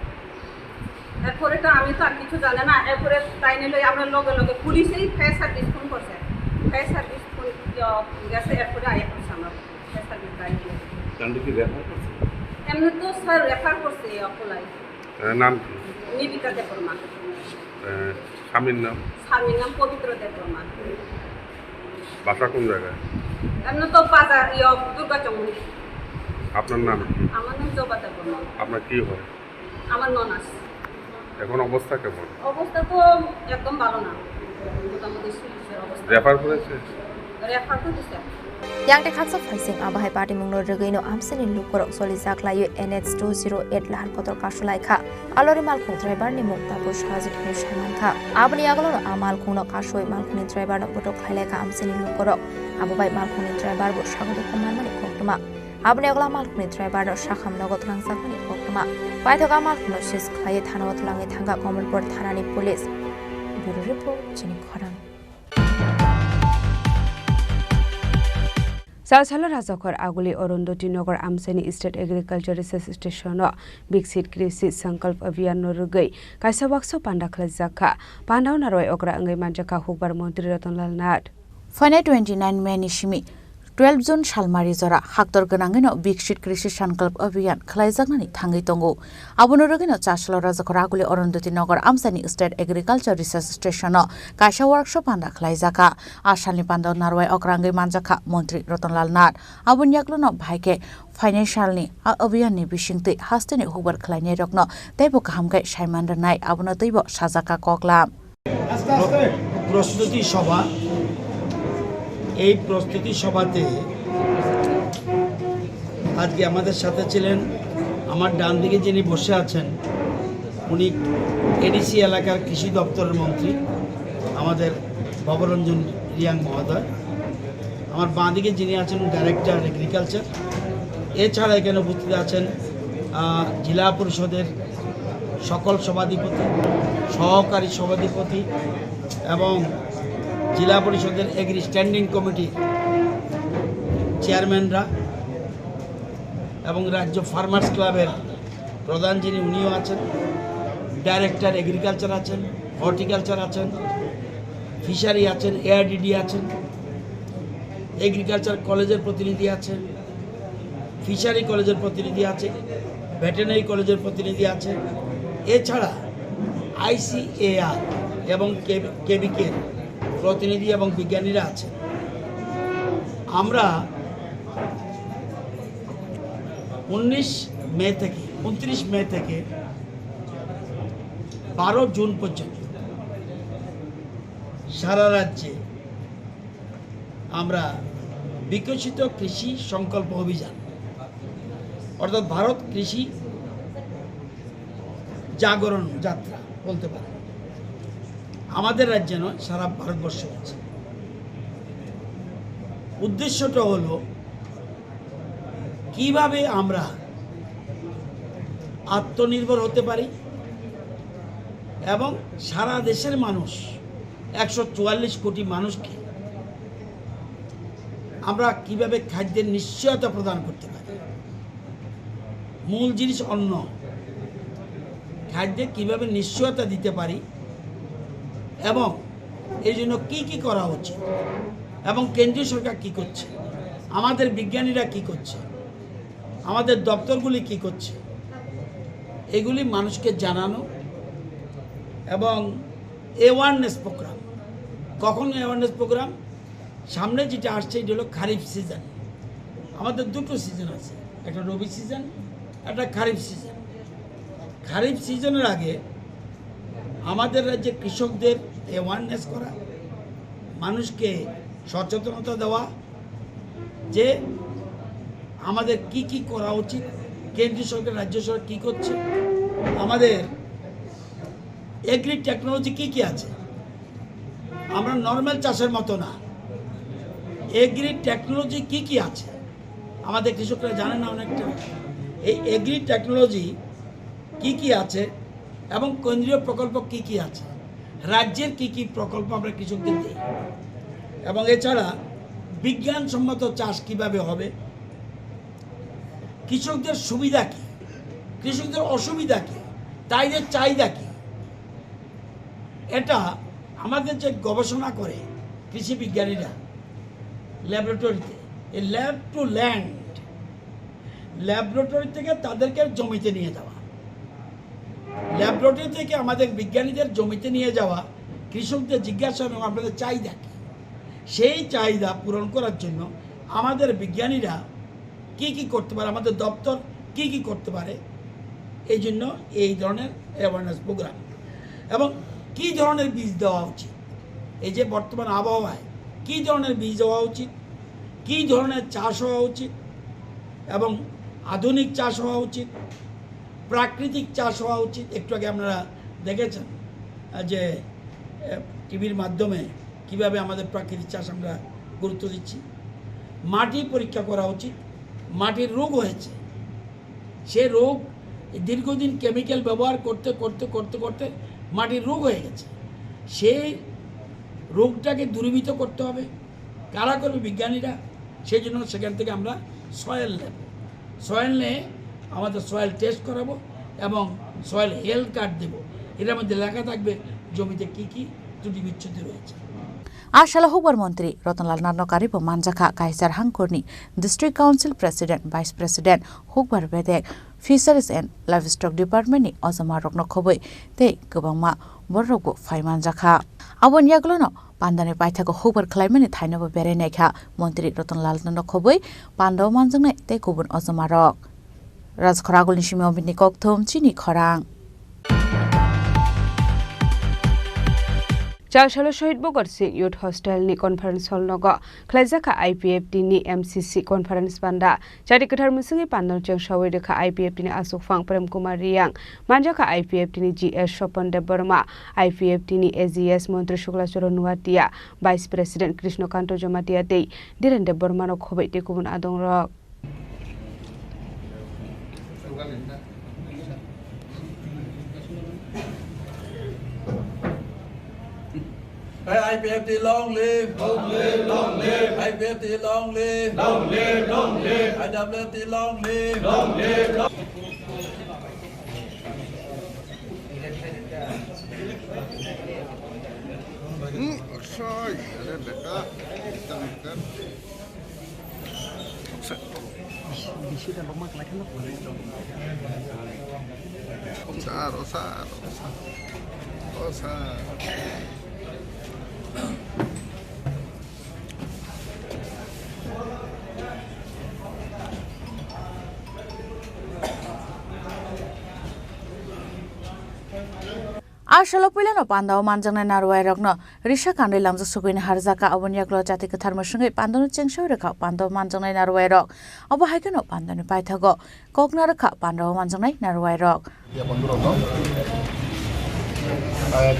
এরপরে তো আমি তো আর কিছু জানি না এরপরে তাইনে লই আমরা লগে লগে পুলিশেই ফায়ার সার্ভিস ফোন করছে ফায়ার সার্ভিস ফোন গেছে এরপরে আইয়া করছে আমরা ফায়ার সার্ভিস গাড়ি দিয়ে কান্ডি কি রেফার করছে এমনি তো স্যার রেফার করছে অপলাই নাম কি নিবিকা দেববর্মা স্বামীর নাম পবিত্র দেববর্মা বাসা কোন জায়গায় এমনি তো বাজার দুর্গা চৌমুনি আপনার নাম কি আমার নাম জবা দেববর্মা আপনার কি হয় আমার ননাস এখন অবস্থা কেমন অবস্থা তো একদম ভালো না মোটামুটি সিরিয়াস অবস্থা রেফার করেছে রেফার করতেছে yang te khatsa phaising abahai party mungno regaino amsani lukorok soli jaklayo NH 208 lahar kotor kasulai kha alori malkhung driver ni mukta bo sajit ni saman kha abni aglo amal khungno kasoi malkhuni driver no boto khaile kha amsani lukorok ababai malkhuni driver bo sagodo koman mani koktuma abni aglo malkhuni driver no sakham nogot langsak mani koktuma paithoga malkhungno sis khlai thanawat langi thanga Komalpur thanani police bureau report chini khorang Salsala Razakor Aguli Orondoti Nogor Amsani State Agriculture Research Station Bixit Krisit Sankalp Avian Norugai Kaisawakso Pandakla Zaka Pandau Naroi Okra Angai Manjaka Hukbar Montri Ratonlal Nat Fine 29 May Nishimi 12 June Shalmari Zora Haktor Ganangino Bixit Krisit Sankalp Avian Klaizagani Tangi Tongo Abunurugino Chashalo Razakor Aguli Orondoti Nogor Amsani State Agriculture Research Station Kaisha Workshop Panda Klaizaka Ashali Pandau Naroi Okra Angai Manjaka Montri Ratonlal Nat Abun Yaklono Bhaike Financialni Avianni Bishingti Hastini Hubar Klaine Rokno Tebo Kahamkai Shaimandar Nai Abuno Tebo Shazaka Kokla প্রস্তুতি সভা এই প্রস্তুতি সভাতে আজকে আমাদের সাথে ছিলেন আমার ডান দিকে যিনি বসে আছেন উনি এডিসি এলাকার কৃষি দপ্তরের মন্ত্রী আমাদের ভবরঞ্জন রিয়াং মহোদয় আমার বাঁ দিকে যিনি আছেন ডাইরেক্টর এগ্রিকালচার এছাড়া এখানে উপস্থিত আছেন জেলা পরিষদের সকল সভাধিপতি সহকারী সভাধিপতি এবং জেলা পরিষদের এগ্রি স্ট্যান্ডিং কমিটি চেয়ারম্যানরা এবং রাজ্য ফার্মার্স ক্লাবের প্রধান যিনি উনিও আছেন ডাইরেক্টর এগ্রিকালচার আছেন হর্টিকালচার আছেন ফিশারি আছেন এআরডিডি আছেন এগ্রিকালচার কলেজের প্রতিনিধি আছেন ফিশারি কলেজের প্রতিনিধি আছে ভেটেরিনারি কলেজের প্রতিনিধি আছে এছাড়া ICAR এবং কেবিকে প্রতিনিধি এবং বিজ্ঞানীরা আছেন আমরা 29 মে থেকে 12 জুন পর্যন্ত সারা রাজ্যে আমরা বিকশিত কৃষি সংকল্প অভিযান অর্থাৎ ভারত কৃষি জাগরণ যাত্রা বলতে পারে আমাদের রাজ্যে নয় সারা ভারতবর্ষে হচ্ছে উদ্দেশ্যটা হলো কিভাবে আমরা আত্মনির্ভর হতে পারি এবং সারা দেশের মানুষ 144 কোটি মানুষকে আমরা কিভাবে খাদ্যের নিশ্চয়তা প্রদান করতে পারি মূল জিনিস অন্ন খাদ্যে কিভাবে নিশ্চয়তা দিতে পারি এবং এই জন্য কী কী করা উচিত এবং কেন্দ্রীয় সরকার কী করছে আমাদের বিজ্ঞানীরা কী করছে আমাদের দপ্তরগুলি কী করছে এগুলি মানুষকে জানানো এবং অ্যাওয়ারনেস প্রোগ্রাম কখন অ্যাওয়ারনেস প্রোগ্রাম সামনে যেটা আসছে এটা হলো খারিফ সিজন আমাদের দুটো সিজন আছে একটা রবি সিজন একটা খারিফ সিজন খারিফ সিজনের আগে আমাদের রাজ্যে কৃষকদের অ্যাওয়ারনেস করা মানুষকে সচেতনতা দেওয়া যে আমাদের কি কি করা উচিত কেন্দ্রীয় সরকার রাজ্য সরকার কী করছে আমাদের এগ্রি টেকনোলজি কী কী আছে আমরা নর্মাল চাষের মতো না এগ্রি টেকনোলজি কী কী আছে আমাদের কৃষকরা জানে না অনেকটা এই এগ্রি টেকনোলজি কী কী আছে এবং কেন্দ্রীয় প্রকল্প কী কী আছে রাজ্যের কী কী প্রকল্প আমরা কৃষকদের দিই এবং এছাড়া বিজ্ঞানসম্মত চাষ কিভাবে হবে কৃষকদের সুবিধা কী কৃষকদের অসুবিধা কী তাইদের চাহিদা কী এটা আমাদের যে গবেষণা করে কৃষি বিজ্ঞানীরা ল্যাবরেটরিতে এই ল্যাব টু ল্যান্ড ল্যাবরেটরি থেকে তাদেরকে জমিতে নিয়ে যাওয়া ল্যাবরেটরি থেকে আমাদের বিজ্ঞানীদের জমিতে নিয়ে যাওয়া কৃষকদের জিজ্ঞাসা এবং আপনাদের চাহিদা কী সেই চাহিদা পূরণ করার জন্য আমাদের বিজ্ঞানীরা কি কি করতে পারে আমাদের দপ্তর কি কি করতে পারে এই জন্য এই ধরনের অ্যাওয়ারনেস প্রোগ্রাম এবং কী ধরনের বীজ দেওয়া উচিত এই যে বর্তমান আবহাওয়ায় কী ধরনের বীজ হওয়া উচিত, কী ধরনের চাষ হওয়া উচিত এবং আধুনিক চাষ হওয়া উচিত, প্রাকৃতিক চাষ হওয়া উচিত। একটু আগে আপনারা দেখেছেন যে টিভির মাধ্যমে কিভাবে আমাদের প্রাকৃতিক চাষ আমরা গুরুত্ব দিচ্ছি। মাটি পরীক্ষা করা উচিত। মাটির রোগ হয়েছে, সে রোগ দীর্ঘদিন কেমিক্যাল ব্যবহার করতে করতে করতে করতে মাটির রোগ হয়ে গেছে। সেই রোগটাকে দূরীভূত করতে হবে। কারা করবে? বিজ্ঞানীরা। সেই জন্য সেখান থেকে আমরা সয়েল নেব। সয়েল নিয়ে আমাদের সয়েল টেস্ট করাবো এবং সয়েল হেলথ কার্ড দেব। এটার মধ্যে লেখা থাকবে জমিতে কী কী ত্রুটি বিচ্ছুতি রয়েছে। আশালা হুবার মন্ত্রী রতনলাল নান্নকারি মানজাখা কাইসার হাংকরনি district council president vice president হুকবার বেদেক ফিশাरिज एंड लाइभस्टक डिपार्टमेंटनि अजमा रकन खबै ते गोबांमा बररगु फाइमानजाखा आबन यागलनो पान्दानि बायथाखौ हुबर खालामनानै थाइनोबो बेरायनायखा मन्त्री रतनलाल नान्नो खबै पान्दाव मानजोंनाय ते गुबुन अजमा रक राजखरागुलनि सिमाव बिनि कक्थम चिनि खरां चारशाला शहीद बगर सिंह यूथ हॉस्टेल नि कॉन्फ्रेंस हॉल नग खलाइजाखा IPFT नि MCC कॉन्फ्रेंस बान्दा जारि कथार मुसुङै पान्डन चें सावै रेखा IPFT नि आसुफां प्रेम कुमार रियां मानजाखा IPFT नि GS स्वपन देव बर्मा IPFT नि AGS मन्त्री शुक्लाचरण नुवाटिया भाइस प्रेसिडेंट कृष्णकान्त जमाटिया तै धीरेन देव बर्मा न खबै ते गुबुन आदं रक IPFT long live, long live, long live. IPFT long live, long live, long live. IWFT long live, long live, long आशलो पुइलानो पान्दाव मानजंनाय नारवाय रगनो Risha कान्दै लामज सुगैन हारजाका अबनियाग्लो जाति कथार मसुङै पान्दनु चेंसौ रेखा पान्दाव मानजंनाय नारवाय रग अब हाइकनो पान्दनु पाइथागो ककना रेखा पान्दाव मानजंनाय नारवाय रग या बन्धुरत्न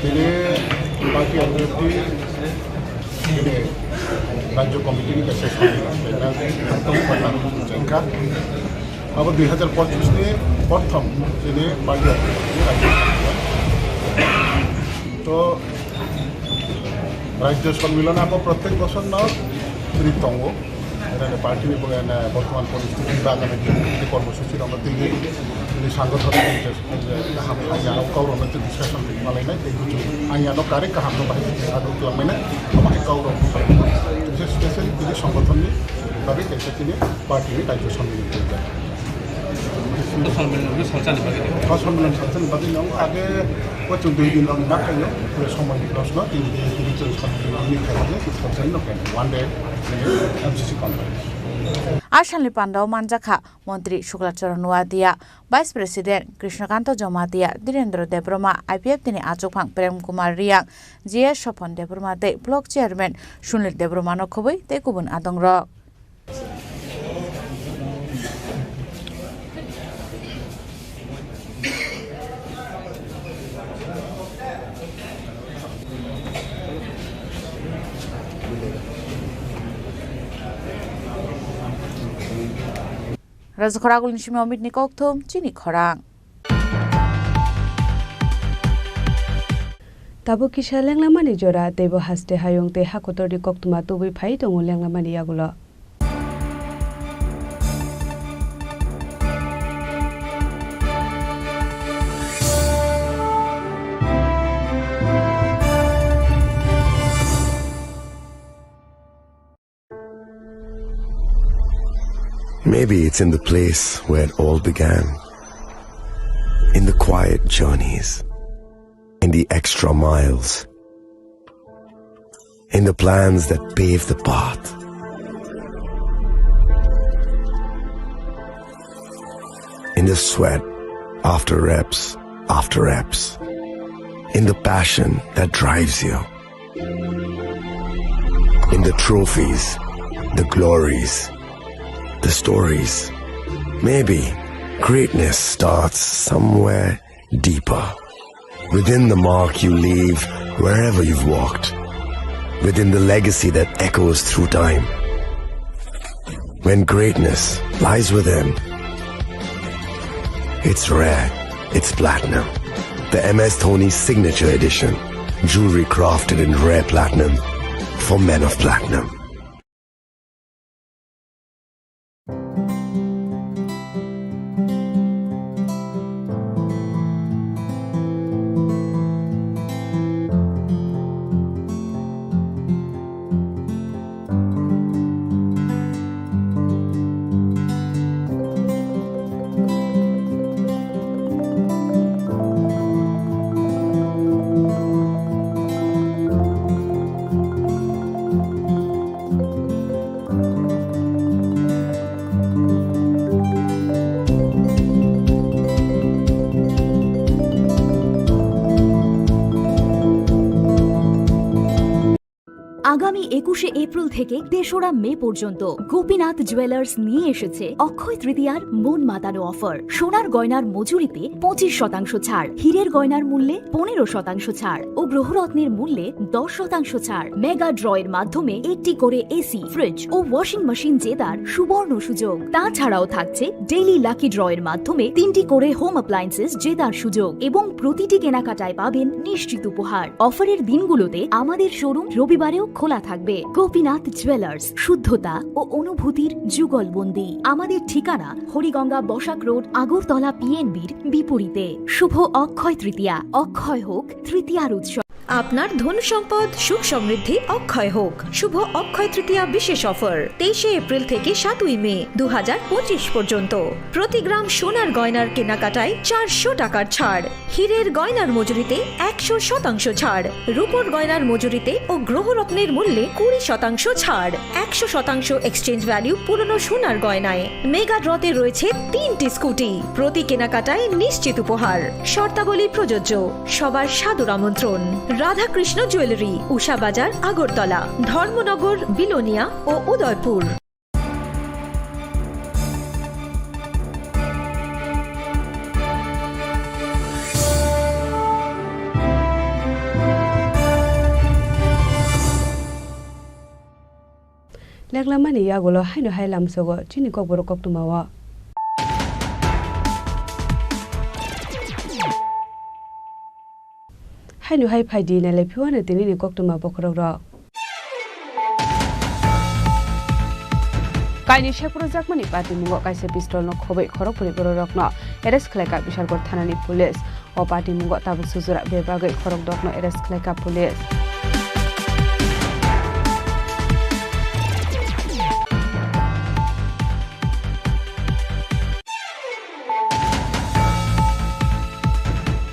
তিনি পার্টি অধ্যক্ষ তিনি রাজ্য কমিটির কাছে সংখ্যা আবার 2025 নিয়ে প্রথম তিনি পার্টি অধ্যক্ষ তো রাজ্য সম্মিলন আবার প্রত্যেক বছর ন তৃতীয় পার্টি এবং বর্তমান পরিস্থিতি বা আগামী কর্মসূচির আমরা তিনি সাংগঠনিক आइयानो गावरावनो जों डिसकासन खालामनाय आइयानो कारेक्ट गाहामनो बाहाय आदब खालामनाय बाहाय गावराव बिसोर स्पेशेल बिदि संगठननि बागै खायसेनि पार्टिनि रायजो सम्मेलन संचालन बागै नों आगे जों 2 दिन मा खायो समय प्रश्न दिन जों सम्मेलननि खालामनाय संचालन नखाय वन डे MCC कॉन्फ्रेंस आशालनि पान्दाव मानजाखा मन्त्री Shuklacharan Noatia vice president Krishnakanta Jamatia Dhirendra Debbarma IPFT नि आचुफां प्रेम कुमार रियां GS स्वपन देवबर्मा ते ब्लक चेयरमैन सुनील देवबर्मा न खबै ते गुबुन आदं रक राजखरागुल निसिमाव मिटनि कक्थम चिनि खरां ताबो किसा लेंलामानि जरा तेबो हास्ते हायं ते हाकोतरनि कक्तमा तुबै फाइ दङ लेंलामानि यागुला Maybe it's in the place where it all began, in the quiet journeys, in the extra miles, in the plans that pave the path. In the sweat after reps, in the passion that drives you. in the trophies, the glories, the stories. Maybe greatness starts somewhere deeper, within the mark you leave wherever you've walked, within the legacy that echoes through time. When greatness lies within, it's rare, it's platinum. The MS Dhoni Signature Edition, jewelry crafted in rare platinum for men of platinum. আগামী 21শে April থেকে 3রা মে পর্যন্ত Gopinath jewellers নিয়ে এসেছে অক্ষয় তৃতীয়ার মন মাতানো offer. সোনার গয়নার মজুরিতে 25% ছাড়, হীরের গয়নার মূল্যে 15% ছাড় ও গ্রহরত্নের মূল্যে 10% ছাড়। মেগা ড্রয়ের মাধ্যমে একটি করে এসি, ফ্রিজ ও ওয়াশিং মেশিন জেতার সুবর্ণ সুযোগ। তাছাড়াও থাকছে ডেইলি লাকি ড্রয়ের মাধ্যমে 3টি করে হোম অ্যাপ্লায়েন্সেস জেতার সুযোগ এবং প্রতিটি কেনাকাটায় পাবেন নিশ্চিত উপহার। অফারের দিনগুলোতে আমাদের শোরুম রবিবারেও খোলা থাকবে। গোপীনাথ জুয়েলার্স, শুদ্ধতা ও অনুভূতির যুগলবন্দি। আমাদের ঠিকানা হরিগঙ্গা বসাক রোড, আগরতলা পিএনবির বিপরীতে। শুভ অক্ষয় তৃতীয়া, অক্ষয় হোক তৃতীয়ার উৎসব। আপনার ধন সম্পদ সুখ সমৃদ্ধি অক্ষয় হোক। শুভ অক্ষয় তৃতীয়া বিশেষ অফার 23শে এপ্রিল থেকে 7ই মে 2025 পর্যন্ত। প্রতি গ্রাম সোনার গয়নার কেনাকাটায় 400 টাকার ছাড়, হীরের গয়নার মজুরিতে 100% ছাড়, রূপোর গয়নার মজুরিতে ও গ্রহরত্নের মূল্যে 20% ছাড়, 100% এক্সচেঞ্জ ভ্যালু পুরনো সোনার গয়নায়। মেগা ড্রতে রয়েছে 3টি স্কুটি, প্রতি কেনাকাটায় নিশ্চিত উপহার। শর্তাবলী প্রযোজ্য। সবার সাদর আমন্ত্রণ। রাধাকৃষ্ণ জুয়েলারি, উষা বাজার, আগরতলা, ধর্মনগর, বিলোনিয়া ও উদয়পুর। লেগলামানি আগলো হাইনো হাইলাম সগো চিনি কবর কক্তমাওয়া হাইনো হাই ফাইদি নালে ফিওয়ানে তিনি কক্তমা বখরগ্র কাইনি শেখর জাকমানি পার্টি মুঙ্গ কাইসে পিস্তল ন খबै খরকপুরি বড়রকন এরেস্ট খালাইকা বিশালগড় থানানি পুলিশ ও পার্টি মুঙ্গ তাবুক সুজুরা বেবাগৈ খরক দকন এরেস্ট খালাইকা পুলিশ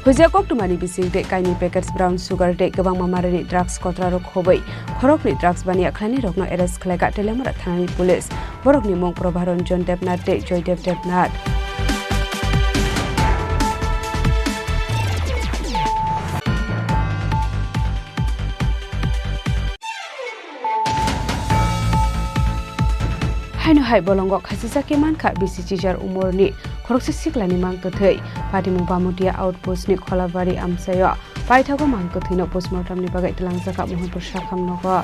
हुइजा कक्टुमानि बिसिंते काइनि पैकेट्स ब्राउन सुगार दे गोबां मामारिनि ड्राग्स कट्रारो खबै खरकनि ड्राग्स बानिया खानि रकनो एरेस्ट खालायगा टेलेमरा थानानि पुलिस बरकनि मुं प्रभारंजन देबनाथ दे जयदेव देबनाथ हाइनो हाइ बलंग खासिसा केमानखा बिसिचिजार उमरनि खरकसे सिक्लानि मांगथै पाटिमु बामुटिया आउटपोस्टनि खलाबारि आमसायो पाइथागो मांगथैनो पोस्टमर्टमनि बागै तलांजाका महनपुर साखामनगो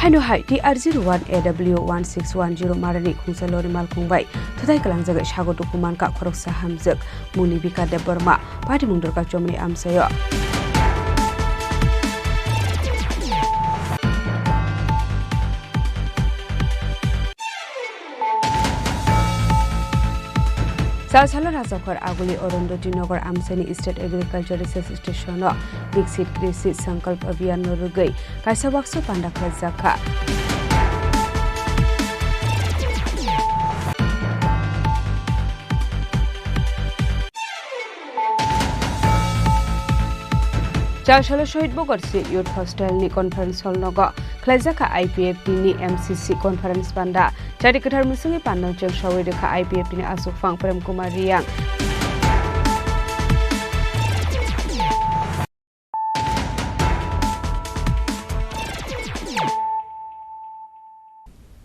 हाइनो हाइ TR01 AW1610 मारानि खुंसालरि मालखुंबाय थथाय कलांजागै सागो दुखुमानका खरकसा हामजक मुनि बिका देब बर्मा पार्टी मुंदरका चमनि आमसायो सालसालो राजाखर आगुली अरुंधति नगर आमसानी स्टेट एग्रीकल्चर रिसर्च स्टेशन विकसित कृषि संकल्प अभियान रुगै काइसा बाक्सो पांडाखा जाखा চারশাল শহীদ বগরসি ইউথ হস্টেলनि कन्फारेन्स हल नग खलाइजाखा IPFT नि MCC कन्फारेन्स बान्दा चारि कथार मुसुङि पान्नौजों सावै रेखा IPFT नि आसुफां प्रेम कुमार रियां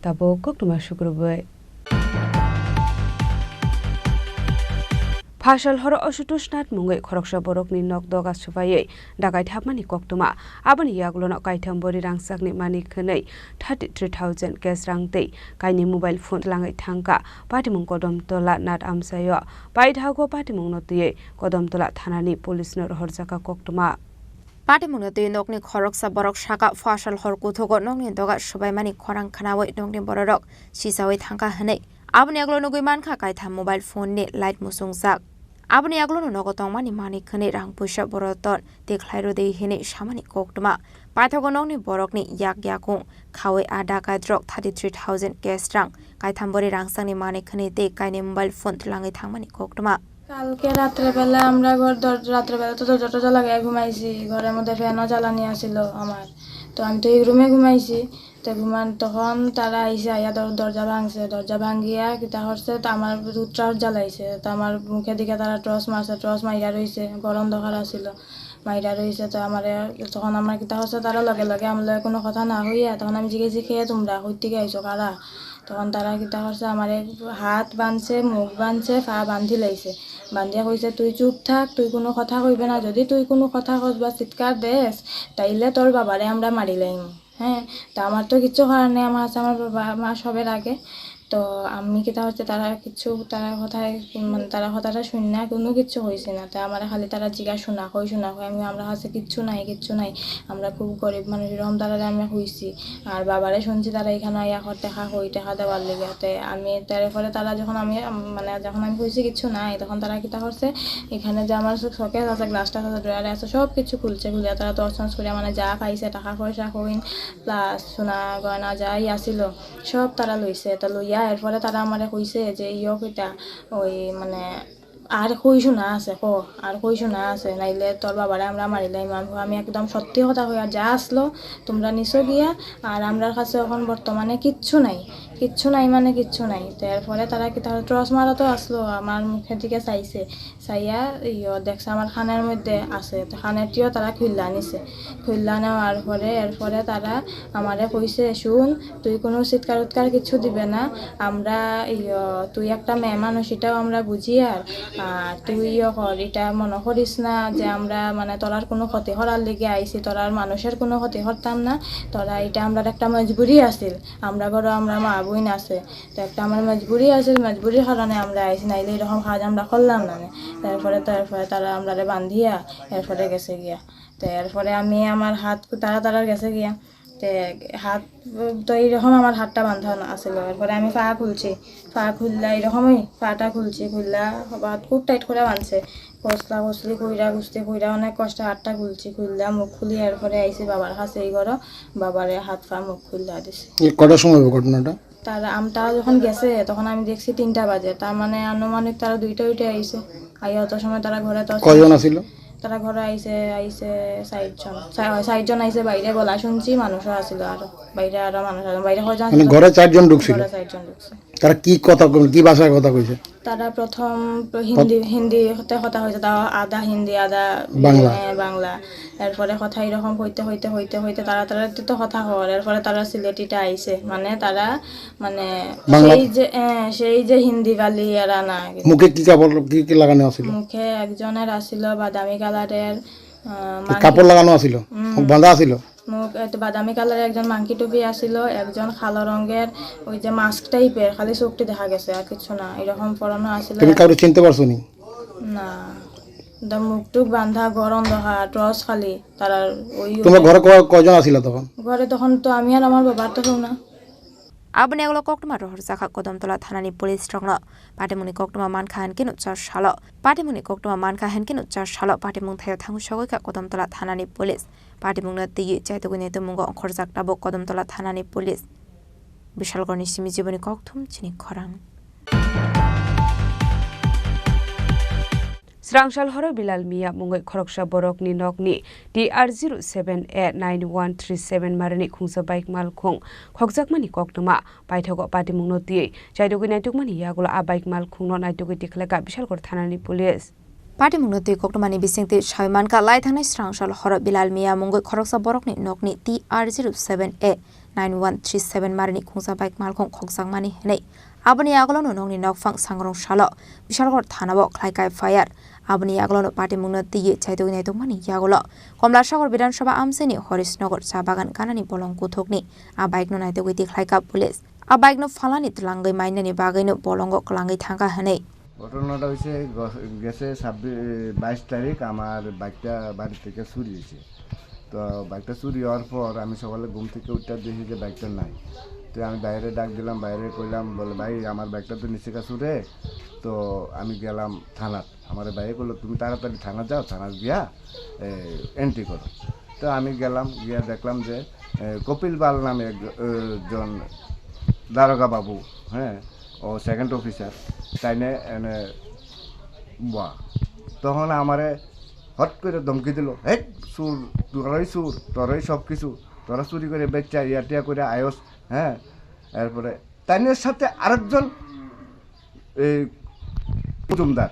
Tabo kokduma শুক্রবার ফাশাল হর অসুতোষ নাথ মুঙ্গৈ খরকসা বরকনি নক দगा सुबायै दागाय थाबमानि कक्तमा आबनि यागलोन कायथाम बरि रांसाकनि मानि खनै 33000 केस रांतै कायनि मोबाइल फोन लाङै थांका पाटिमुं कदमतला नाथ आमसायो बायधागो पाटिमुं नतियै कदमतला थानानि पुलिसनो रहरजाका कक्तमा पाटिमुंनो तै नकनि खरकसा बरक साका फाशल हर कुथोगो नकनि दगा सुबायमानि खरां खानावै नकनि बररक सिसावै थांका हनै आबनि यागलोन गय मानखा कायथाम मोबाइल फोननि लाइट मुसुंजाक आबनि यागलोन नगतंमानि मानि खनै रां पैसा बरतन देखलायरो दे हेने सामानि कक्तमा पाथगो नकनि बरकनि याक याकुं खावै आदा कायद्रक 33000 केस रां कायथाम बरि रांसांनि मानि खनै ते कायनि मोबाइल फोन लाङै थांमानि कक्तमा কালকে রাত্রেবেলা আমরা রাত্রেবেলা তো দরজা লাগাই ঘুমাইছি ঘরের মধ্যে ফ্যানও জ্বালানি আছিল আমার তো আমি তো এই রুমে ঘুমাইছি তো তখন তারা আইসে আইয়া দরজা ভাঙছে দরজা ভাঙিয়া কিতা করছে তো আমার টর্চ জ্বালাইছে তো আমার মুখের দিকে তারা টর্চ মারছে টর্চ মাইরা রয়েছে গরম দরকার আছিল মাইরা রয়েছে তো আমার তখন আমার কিতা করছে তারা লগে লগে আমার কোনো কথা না হইয়া তখন আমি জিজ্ঞেস খেয়ে তোমরা কই থেকে আইছো কারা তখন তারা কিতা করছে আমার হাত বাঁধছে মুখ বাঁধছে পা বান্ধি লাইছে বান্ধিয়া কইছে তুই চুপ থাক তুই কোনো কথা কইবে না যদি তুই কোনো কথা কস বা চিৎকার দেস তাইলে তোর বাবারে আমরা মারি লাইম হ্যাঁ তা আমার তো কিচ্ছু করার নেই আমার আছে আমার বাবা মা সবের আগে তো আমি কিতা হচ্ছে তারা কিছু তারা কথায় মানে তারা কথাটা শুনি না কোনো কিচ্ছু হয়েছে না তাই আমার খালি তারা জিজ্ঞাসা শোনা হয় আমি আমরা কাছে কিচ্ছু নাই আমরা খুব গরিব মানুষ এরকম তারা আমি হইছি আর বাবারে শুনছি তারা এখানে এখন টাকা দেওয়ার লেগে আমি তারপরে তারা যখন আমি হয়েছি কিচ্ছু নাই তখন তারা কিতা করছে এখানে যে আমার শখের আছে গ্লাসটা আছে ড্রয়ারে আছে সব কিছু খুলছে তারা তছনছ করে মানে যা খাইছে টাকা পয়সা কইন প্লাস সোনা গয়না যাই আসিল সব তারা লইছে তো লইয়া এরপরে তারা আমারে কইছে যে কইটা ওই মানে আর কইছো না আছে আর কইছো না আছে নাইলে তোর বাবারে আমরা মারিলাম আমি একদম সত্যি কথা কই আর যা আসলো তোমরা নিছো গিয়া আর আমরার কাছে এখন বর্তমানে কিচ্ছু নাই মানে কিচ্ছু নাই তারপরে তারা কি তারা ট্রস মারা তো আসলো আমার মুখের দিকে চাইয়া দেখছে আমার খানের মধ্যে আছে তো খানেরটিও তারা খুললা নেওয়ার পরে এরপরে তারা আমারে কইছে শুন তুই কোনো চিৎকার কিছু দিবে না আমরা তুই একটা মেয়ে মানুষ এটাও আমরা বুঝি আর তুই কর এটা মনে করিস না যে আমরা মানে তোরার কোনো ক্ষতি করার লেগে আইছি তোরার মানুষের কোনো ক্ষতি করতাম না তোরা এটা আমরা একটা মজবুরি আছিল আমরা ঘরে আমরা মা বোন আছে তো একটা আমার মজবুরির কারণে আমরা আইছি নাইলে এরকম কাজ আমরা করলাম না তারপরে তারা আমরা বান্ধিয়া এরপরে গেছে গিয়া তো এরপরে আমি আমার হাত তারা গেছে গিয়া হাত তো এইরকম আমার হাতটা বাঁধা আছিল এরপরে আমি পা খুললা এরকমই পাটা খুললা হাত খুব টাইট করে বাঁধছে কসলি গুস্তি কইরা অনেক কষ্ট হাতটা খুললা মুখ খুলি এরপরে আইসি বাবার কাছে এই ঘর বাবারে হাত পা মুখ খুললা দিছে কটার সময় ঘটনাটা তারা যখন গেছে তখন আমি দেখছি 3টা বাজে তার মানে আনুমানিক তারা 2টা উঠে আইছে আইয়া অত সময় তারা ঘরে তো কয়জন আছিল তারা ঘরে আইছে 4জন আইছে বাইরে গলা শুনছি মানুষও আছিল আর বাইরে আরো মানুষ বাইরে কয়জন মানে ঘরে 4জন ঢুকছিল তারা কি ভাষায় কথা কইছে তারা প্রথম হিন্দিতে কথা হয়েছে তাও আধা হিন্দি আধা বাংলা এরপরে কথা এরকম হইতে তারা তো কথা হওয়ার এরপরে তারা সিলেটিটা আইছে মানে তারা মানে সেই যে হিন্দি গালি এরা না মুখে কি লাগানো আছিল মুখে একজনের আছিল বাদামি কালারের কাপড় লাগানো আছিল বাঁধা আছিল মুখ বাদামি কালারের একজন মাংকি টুপি আছিল একজন কালো রঙের ওই যে মাস্ক টাইপের খালি চোখটি দেখা গেছে আর কিছু না এরকম পরানো আছিল তুমি কাউকে চিনতে পারছো নি না মুখটুক বাঁধা গরম দেখা টর্চ খালি তার ওই তোমার ঘরে কয়জন আছিল তখন ঘরে তখন তো আমি আর আমার বাবার তো না Abni aglo koktuma rohor saka Kodamtola thanani police strongno patimuni koktuma manka hankinu char shalo patimuni koktuma manka hankinu char shalo patimung thayo thangu shogoika Kodamtola thanani police patimungna tiyi chaitugune tumungo khorjak tabo Kodamtola thanani police Bishalgorni simi jiboni kokthum chini khorang Srangshal horo Bilal Mia mungai khoroksha borok ni nokni TR07A9137 marani khungsa bike malkhung khokjakmani koktuma paithago patimungno ti chaidogui naitukmani yagulo a bike malkhungno naitugui tikhlaka bishalgor thanani police Patimungno tui koktomani bisingti Shaimanka lai thangnai Srangshal horo Bilal Mia mungai khoroksa borokni nokni TR07A9137 marani khungsa bike malkhung khokjakmani henai aboni aglono nongni nokfang sangrong shalo bishalgor thanabo khlaikai fire aboni aglono patimungno tui chaidogui naitukmani yagulo Komlasagor Bidhan Sabha Amseni Horisnagar Chabagan Kanani bolong kuthokni a bike no naitugui tikhlaika police a bike no falani tlangai mainani bagaino bolongo klangai thanga henai ঘটনাটা হচ্ছে গেছে 22 তারিখ আমার বাইকটা বাড়ি থেকে চুরি হয়েছে তো বাইকটা চুরি হওয়ার পর আমি সকালে ঘুম থেকে উঠে দেখি যে বাইকটা নাই তো আমি বাইরে ডাক দিলাম বাইরে কইলাম বলে ভাই আমার বাইকটা তো নিচে চুরে তো আমি গেলাম থানাত আমার ভাই বললো তুমি তাড়াতাড়ি থানা যাও থানা গিয়া এন্ট্রি করো তো আমি গেলাম গিয়া দেখলাম যে কপিল পাল নামে একজন দারোগা বাবু হ্যাঁ ও সেকেন্ড অফিসার তাইনে এনে বা তখন আমারে হট করে ধমকি দিল হে সুর তোরই সব কিছু তোরা চুরি করে বেচা ইয়াটিয়া করে আয়স হ্যাঁ এরপরে তাইনের সাথে আরেকজন এই মজুমদার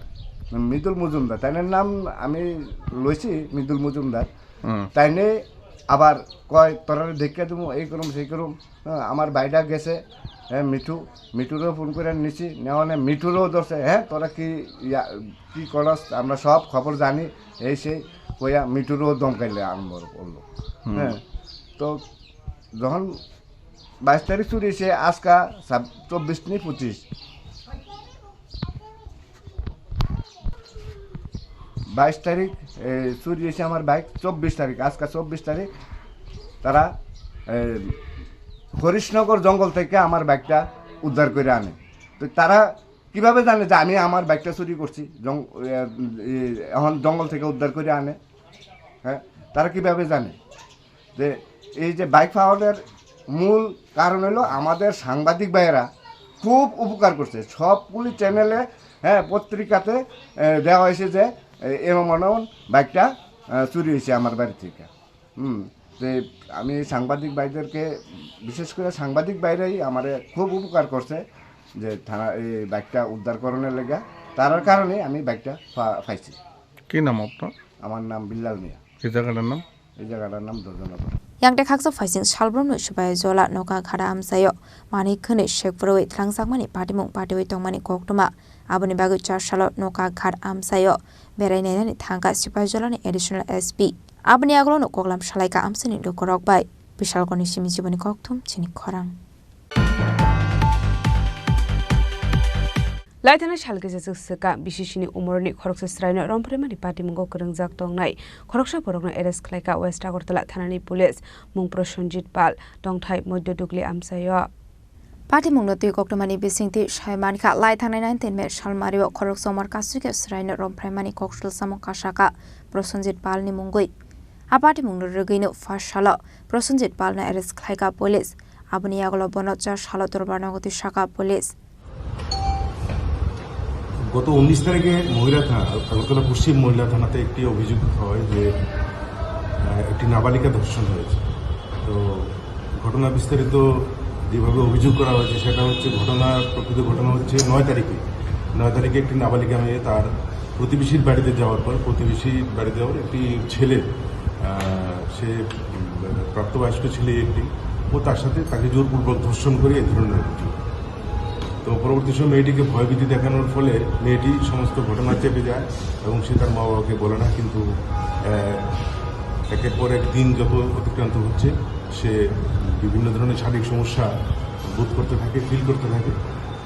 মৃদুল মজুমদার তাইনের নাম আমি লইছি মৃদুল মজুমদার তাইনে আবার কয় তোরা দেখে দেবো এই করুম সেই করুম আমার বাইডা গেছে হ্যাঁ মিঠুরও ফোন করে নিছি নেওয়া মিঠুরও ধরছে হ্যাঁ তোরা কি করস আমরা সব খবর জানি এই সেই কইয়া মিঠুরও দমকাইলে আরম্ভ করলো হ্যাঁ তো যখন 22 তারিখ চুরি সে আজকা 24 নি 25 22 তারিখ চুরি এসে আমার বাইক 24 তারিখ আজকা 24 তারিখ তারা হরিশনগর জঙ্গল থেকে আমার বাইকটা উদ্ধার করে আনে তো তারা কিভাবে জানে যে আমি আমার বাইকটা চুরি করছি এখন জঙ্গল থেকে উদ্ধার করে আনে হ্যাঁ তারা কিভাবে জানে যে এই যে বাইক পাওয়ার মূল কারণ হলো আমাদের সাংবাদিক ভাইয়েরা খুব উপকার করছে সবগুলি চ্যানেলে হ্যাঁ পত্রিকাতে দেওয়া হয়েছে যে এমন বাইকটা চুরি হয়েছে আমার বাড়ি থেকে যে আমি সাংবাদিক ভাইদেরকে বিশেষ করে সাংবাদিক ভাইরাই আমার খুব উপকার করছে যে থানা এই বাইকটা উদ্ধারকরণের লেগে তার কারণে আমি বাইকটা পাইছি কি নাম আপনার আমার নাম বিল্লাল মিয়া এই জায়গাটার নাম দর্জনগর Yang Texas Fighting Shalbrom Shubai Zola Noka Khada Amsayo Mani Kune Shekfroi Tlangsakmani Patimung Patiwi Tongmani Koktuma Abuni Bagu Charshalo Noka Khad Amsayo Berainani Thanka Shubai Zola Additional SP Abuni Aglono Koklam Shalaika Amsani Lukorok Bai Bishal Konishimi Jibani Koktum Chini Korang Laitana Shalke Saka Bishishini Umorni Koroksa Srina Rompremani Patimungo Kurangjak Tongnai Koroksha Porogno Eres Klaika West Agortala Thanani Police Mung Proshonjit Pal Tongthai Modyo Dugli Amsayo Patimungno tui koktomani bisingti Shaimanka lai thangnai 19 me Shalmario Koroksomar Kasuke Srina Rompremani Kokshul Samokashaka Proshonjit Pal ni Mungoi Apatimungno Rugino Fashalo Proshonjit Pal na Eres Klaika Police Abuni Agolo Bonocha Shalo Torbanogoti Shaka Police গত 19 তারিখে মহিলা থানা কলকাতা পশ্চিম মহিলা থানাতে একটি অভিযোগ হয় যে একটি নাবালিকা ধর্ষণ হয়েছে তো ঘটনা বিস্তারিত যেভাবে অভিযোগ করা হয়েছে সেটা হচ্ছে প্রকৃত ঘটনা হচ্ছে 9 তারিখে একটি নাবালিকা মেয়ে তার প্রতিবেশীর বাড়িতে যাওয়ার পর একটি ছেলে সে প্রাপ্তবয়স্ক ছেলে একটি ও তার সাথে তাকে জোরপূর্বক ধর্ষণ করে এই ধরনের অভিযোগ তো পরবর্তী সময় মেয়েটিকে ভয়ভীতি দেখানোর ফলে মেয়েটি সমস্ত ঘটনা চেপে যায় এবং সে তার মা বাবাকে বলে না কিন্তু একের পর এক দিন যত অতিক্রান্ত হচ্ছে সে বিভিন্ন ধরনের শারীরিক সমস্যা বোধ করতে থাকে ফিল করতে থাকে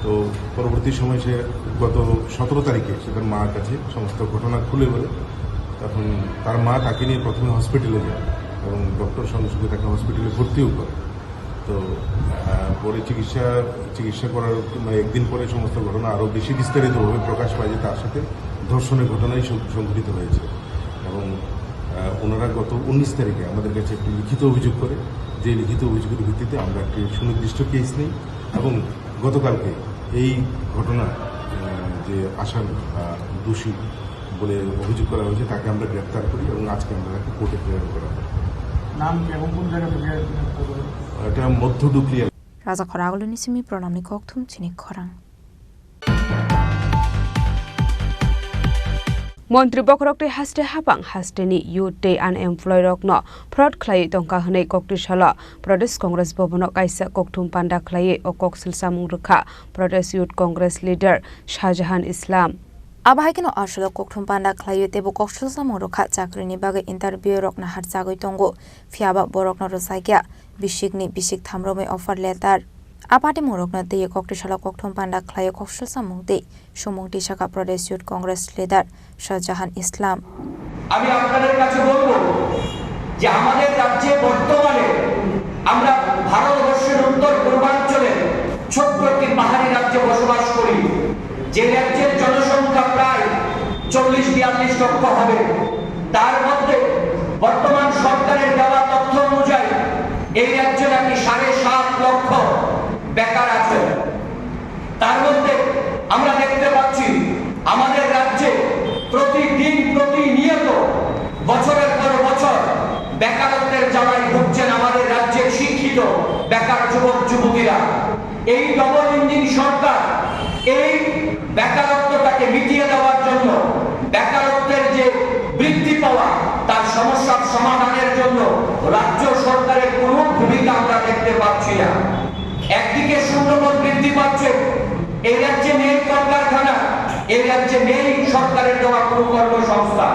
তো পরবর্তী সময় সে গত 17 তারিখে সে তার মার কাছে সমস্ত ঘটনা খুলে বলে তখন তার মা তাকে নিয়ে প্রথমে হসপিটালে যায় এবং ডক্টর সঙ্গে সঙ্গে তাকে হসপিটালে ভর্তিও করে তো পরে চিকিৎসা করার একদিন পরে সমস্ত ঘটনা আরও বেশি বিস্তারিতভাবে প্রকাশ পায় যে তার সাথে ধর্ষণের ঘটনাই সংঘটিত হয়েছে এবং ওনারা গত 19 তারিখে আমাদের কাছে একটি লিখিত অভিযোগ করে যে লিখিত অভিযোগের ভিত্তিতে আমরা একটি সুনির্দিষ্ট কেস নিই এবং গতকালকে এই ঘটনা যে আসামি দোষী বলে অভিযোগ করা হয়েছে, তাকে আমরা গ্রেপ্তার করি এবং আজকে আমরা তাকে কোর্টে প্রেরণ করা হয়। নাম এবং কোন জায়গা থেকে এটা মধ্যডুকলিয়া। Raza Khoragulu Nisimi Pronamni Koktum Chini Khorang. মন্ত্রী বকরকটি হাস্টে হাবাং হাস্টেনি ইউথ আনএমপ্লয় রকনো ফ্রড খ্লাই টঙ্কা হনে ককটিশাল প্রদেশ কংগ্রেস ভবন কাইসা ককথুম পান্ডা খ্লাই ও ককসিল সামুং রুখা প্রদেশ ইউথ কংগ্রেস লিডার শাহজাহান ইসলাম Abahakino Asholo Koktum Panda Klayu Tebo Kokshul Samoroka Chakrini Baga interview Rokna Hatsagoi Tongo Fiaba Borokno Rosaikia Bishikni Bishik Thamrome offer letter. Apati Morokna de Koktishala Koktum Panda Klayu Kokshul Samung de Shumung Tishaka Pradesh Youth Congress leader Shahjahan Islam. আমি আপনাদের কাছে বলবো যে আমাদের রাজ্যে বর্তমানে আমরা ভারতবর্ষের উত্তর পূর্বাঞ্চলে ছোট্ট একটি পাহাড়ি রাজ্যে বসবাস করি, যে রাজ্যের জনসংখ্যা প্রায় 40-42 লক্ষ হবে। তার মধ্যে বর্তমান সরকারের দেওয়া তথ্য অনুযায়ী এই রাজ্যে নাকি 7.5 লক্ষ বেকার আছে। তার মধ্যে আমরা দেখতে পাচ্ছি আমাদের রাজ্যে প্রতিনিয়ত বছরের পর বছর বেকারত্বের জ্বালায় ভুগছেন আমাদের রাজ্যের শিক্ষিত বেকার যুবক যুবতীরা। এই ডবল ইঞ্জিন সরকার এই বেকারত্বটাকে মিটিয়ে দেওয়ার জন্য, বেকারত্বের যে বৃদ্ধি পাওয়া তার সমস্যার সমাধানের জন্য রাজ্য সরকারের কোনো ভূমিকা আমরা দেখতে পাচ্ছি না। একদিকে শূন্যপদ বৃদ্ধি পাচ্ছে, এই রাজ্যে নেই কলকারখানা, এই রাজ্যে নেই সরকারের দেওয়া কোনো কর্মসংস্থা।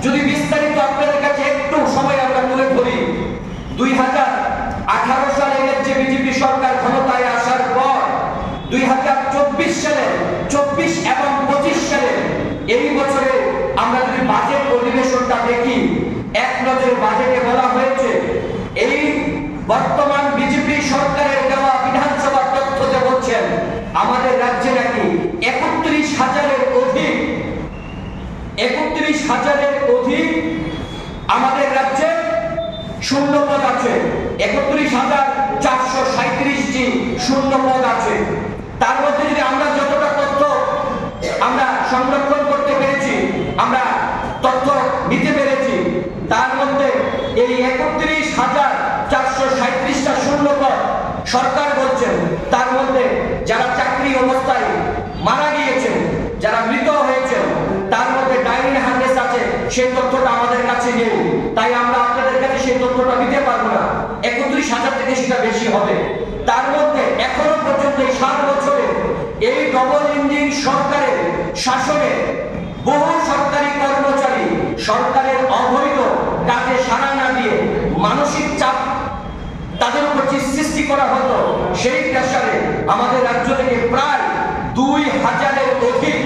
যদি বিস্তারিত আপনাদের কাছে একটু সময় আমরা তুলে ধরি, 2018 সালে রাজ্যে বিজেপি সরকার ক্ষমতায় আসার পর 2024 সালে 24 এবং 25 সালে এই বছরে আমরা যদি বাজেট অধিবেশনটা দেখি, এক নজরে বাজেটে বলা হয়েছে এই বর্তমান বিজেপি সরকারের দেওয়া বিধানসভার তথ্যতে বলছেন আমাদের রাজ্যে নাকি 31,000-এর অধিক আমাদের রাজ্যে শূন্যপদ আছে। 31,437টি শূন্যপদ আছে। তার মধ্যে যদি আমরা যতটা তথ্য আমরা সংরক্ষণ করতে পেরেছি, আমরা তথ্য নিতে পেরেছি, তার মধ্যে এই 31,437টা শূন্যপদ সরকার বলছেন তার মধ্যে যারা চাকরি অবস্থায় মারা গিয়েছেন, যারা মৃত হয়েছেন, তার মধ্যে ডাইনিং হার্নেস আছে, সেই তথ্যটা আমাদের কাছে নেই। তাই আমরা আপনাদের কাছে সেই তথ্যটা দিতে পারবো না। 31,000 থেকে সেটা বেশি হবে। তার মধ্যে এখনো পর্যন্ত এই 7 বছরে এই ডবল ইঞ্জিন সরকারের শাসনে বহু সরকারি কর্মচারী সরকারের অবৈধ কাজে সাড়া না দিয়ে মানসিক চাপ তাদের উপর সৃষ্টি করা হতো, সেই প্রেসারে আমাদের রাজ্য থেকে প্রায় 2,000-এর অধিক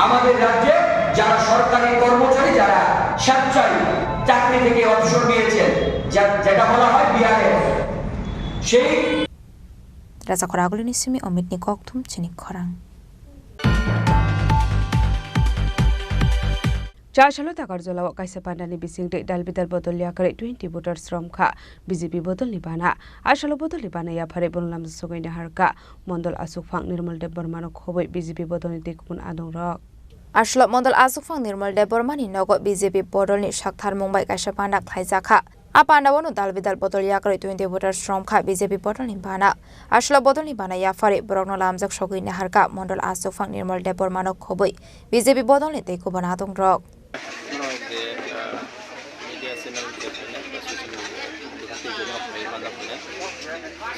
আমাদের রাজ্যে যারা সরকারি কর্মচারী, যারা স্বেচ্ছায় চাকরি থেকে অবসর নিয়েছেন, যেটা বলা হয় বিআরএফ, সেই Raza Khoragulu Nisimi Omitni Koktum Chini Khorang. চাশালো টাকার জলাও কাইসা পান্ডানি বিসিংতে ডালবিদাল বদল লিয়াকারে 20 ভোটার শ্রমখা বিজেপি বদল নিবানা আশালো বদল নিবানা ইয়াফারে বললাম সগৈনা হারকা মন্ডল আসুকফাং নির্মল দেব বর্মানো খবই বিজেপি বদল নিতে কুন আদং rock Ashlo Mondal Asufang Nirmal de Bormani Nogo BJP Bodolni Shakthar Mumbai Kaisha Panda Khaizakha Apandawonu Dalbidal Bodol Yakari 20 voters from Kha BJP Bodolni Bana Ashlo Bodolni Bana Yafari Borogno Lamzak Shogui Naharka Mondal Asufang Nirmal de Bormano Khoboi BJP Bodolni Teko Banatong Rock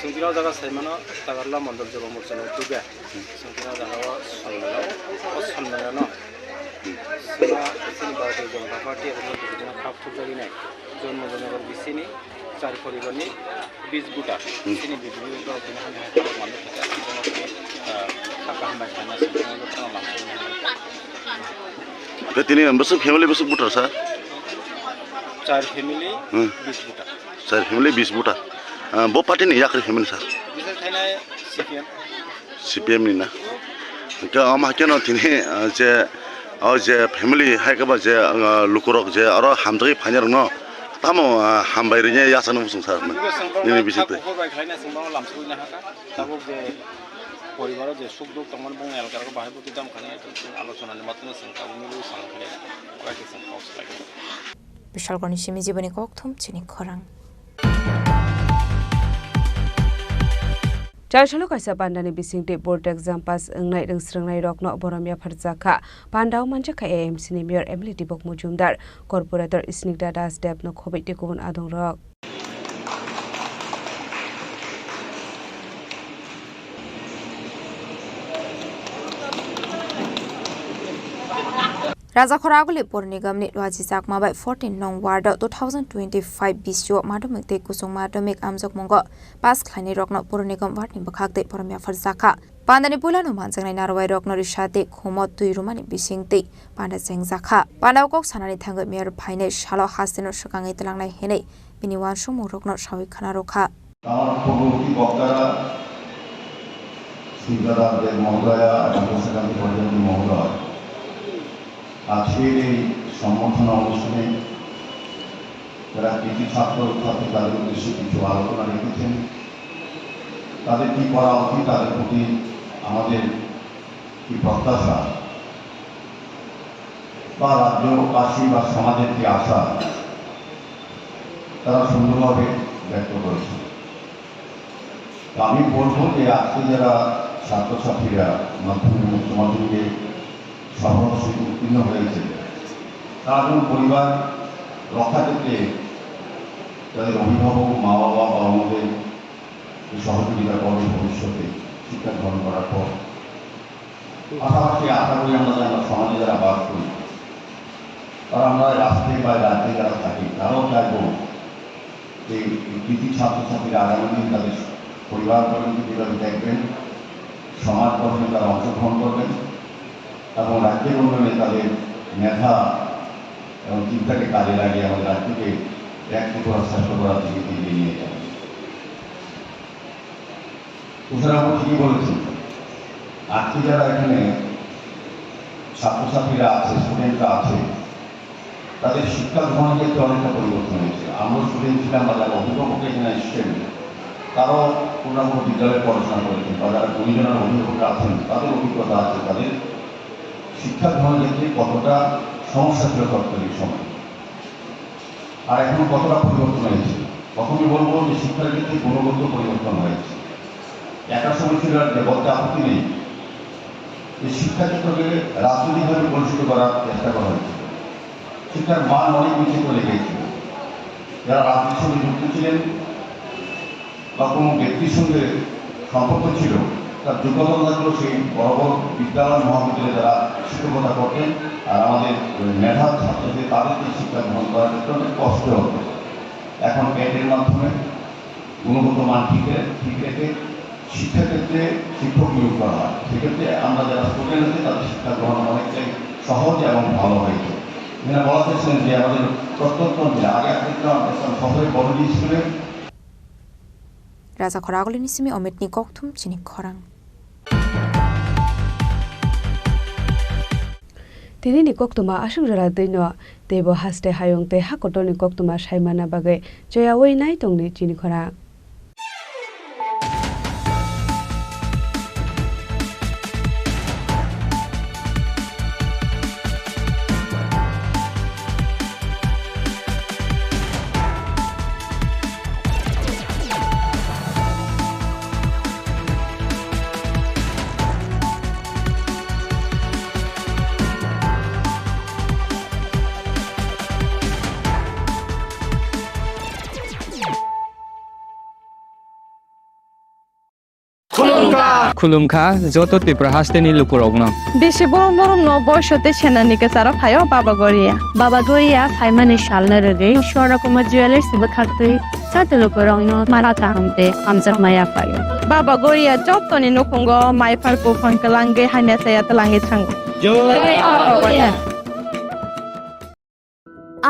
Sungkira jaga saimano tagarla mandal jaba morsano tuga sungkira jaga samnano sima sini bharatiya janata party এবং বিভিন্ন খাপ ছুটারি নাই জন্মজনগর বিসিনি চারি পরিবারনি 20 বুটা তিনি বিভিন্ন দিন হাতে মানুষ আছে টাকা হামা খানা সঙ্গে তো লাভ তিনি বসু ফ্যামিলি বসু বুটা স্যার চার ফ্যামিলি 20 বুটা স্যার ফ্যামিলি 20 বুটা Bo party ni yakri femin sir. CPM ni na. Ka ama keno tini je family hai ka ba je lukurok je aro hamdri phanyar no tamo hambairi nya yasan musung sir. Ni bisite. পরিবারও যে সুখ দুঃখ তখন বুং এলাকার বাহাই প্রতিদাম খানে আলোচনার মাধ্যমে সংখ্যা মিলু সংখ্যা কয়েকটি সংখ্যা লাগে বিশালগড়নি সিমি জীবনী ককথম চিনি খরাং Charchalo kaisa pandani bisingte board exam pass ngai ringsringnai rokno boromia pharjaka pandau manjaka AMC ni mayor Emily Dibok Mujumdar corporator Isnigda Das Deb no khobite kubun adong rok Rajakhoraguli Pur Nigam ni Raji Sakma by 14 Nong Ward 2025 Bisyo Madumik te Kusung Madumik Amjok Mongo Pas Klani Rokno Pur Nigam Warni Bakhak de Poromia Farzaka Pandani Pulanu Manjang Narwai Rokno Rishate Khomot Tui Rumani Bisingte Panda Sengzakha Pandau Kok Sanani Thangat Mayor Paine Shalo Hasino Shukangai Telangnai Hene Biniwan Shumu Rokno Shawi Khanarokha আমার পূর্ববর্তী বক্তারা শ্রীদাদাদের মহোদয়া এবং প্রশাসন পর্যন্ত মহোদয় আজকের এই সম্বর্ধনা অনুষ্ঠানে যারা কৃতি ছাত্র ছাত্রী তাদের উদ্দেশ্যে কিছু আলোচনা রেখেছেন তাদের কী করা উচিত তাদের প্রতি আমাদের কি প্রত্যাশা বা রাজ্যবাসী বা সমাজের কি আশা তারা সুন্দরভাবে ব্যক্ত করেছে আমি বলবো যে আজকে যারা ছাত্রছাত্রীরা মাধ্যমিক উচ্চ মাধ্যমিকে সফলতা উত্তীর্ণ হয়েছে তারা যেন পরিবার রক্ষা ক্ষেত্রে তাদের অভিভাবক মা বাবা বা আমাদের সহযোগিতা করবে ভবিষ্যতে শিক্ষা গ্রহণ করার পর পাশাপাশি আশা করি আমরা যারা সমাজে যারা বাস করি তারা আমরা রাষ্ট্রে বা রাজ্যে যারা থাকি তারাও চাইব যে কৃতি ছাত্রছাত্রীরা আগামী দিন তাদের পরিবার পর্যন্ত কীভাবে দেখবেন সমাজ গঠনে তারা অংশগ্রহণ করবেন এবং রাজ্যের উন্নয়নে তাদের মেধা এবং চিন্তাকে কাজে লাগিয়ে আমাদের রাজ্যকে একটি করার চেষ্টা করার দিকে এগিয়ে নিয়ে যাবে তুষারাবু ঠিকই বলেছেন আজকে যারা এখানে ছাত্রছাত্রীরা আছে স্টুডেন্টরা আছে তাদের শিক্ষা গ্রহণের ক্ষেত্রে অনেকটা পরিবর্তন হয়েছে আমরা স্টুডেন্ট ছিলাম বা যারা অভিভাবক এখানে এসছেন তারাও পূর্ণাঙ্গ বিদ্যালয়ে পড়াশোনা করেছেন বা যারা গুণীজনের অভিভাবক আছেন তাদের অভিজ্ঞতা আছে তাদের শিক্ষা গ্রহণের ক্ষেত্রে কতটা সমস্যা ছিল তৎকালীন সময় আর এখন কতটা পরিবর্তন হয়েছে প্রথমে বলবো যে শিক্ষার ক্ষেত্রে গুণগত পরিবর্তন হয়েছে একটা সময় ছিল যে বলতে আপত্তি নেই যে শিক্ষাক্ষেত্রকে রাজনৈতিকভাবে কলুষিত করার চেষ্টা করা হয়েছে শিক্ষার মান অনেক নিচে চলে গিয়েছিল যারা রাজনীতির সঙ্গে যুক্ত ছিলেন বা কোনো ব্যক্তির সঙ্গে সম্পর্ক ছিল তার যোগ্যতা থাকলেও সেই বড় বড় বিদ্যালয় মহাবিদ্যালয়ে যারা শিক্ষকতা করতেন আর আমাদের মেধা ছাত্রদের তাদেরকে শিক্ষা গ্রহণ করার ক্ষেত্রে অনেক কষ্ট হতো এখন ক্যাটের মাধ্যমে গুণগত মান ঠিক রেখে শিক্ষাক্ষেত্রে শিক্ষক নিয়োগ করা হয় সেক্ষেত্রে আমরা যারা স্টুডেন্ট আছে তাদের শিক্ষা গ্রহণ অনেকটাই সহজ এবং ভালো হয়েছে এখানে বলা চেয়েছিলেন যে আমাদের প্রত্যন্ত অঞ্চলে আগে শহরের বড় স্কুলে Rajakhoraguli ni simi Omid ni Kokthum chini khorang Tini ni koktuma asung jara deino debo haste hayong te hakoto ni koktuma saimana bagai joya wei nai tongni chini khorang खुलुमखा जत टिप्रा हास्टेनि लुकुरगनो बेसे बरम बरम न बयसते सेनानिके सारा फायो बाबा गरिया फाइमानि सालना रगे शोरा कुमा ज्वेलर्स बखाक्ते साते लुकुरगनो मारा ताहमते आमजक माया फायो बाबा गरिया जतनि नखंगो माइफारको फंकलांगे हाने साया तलांगे थांगो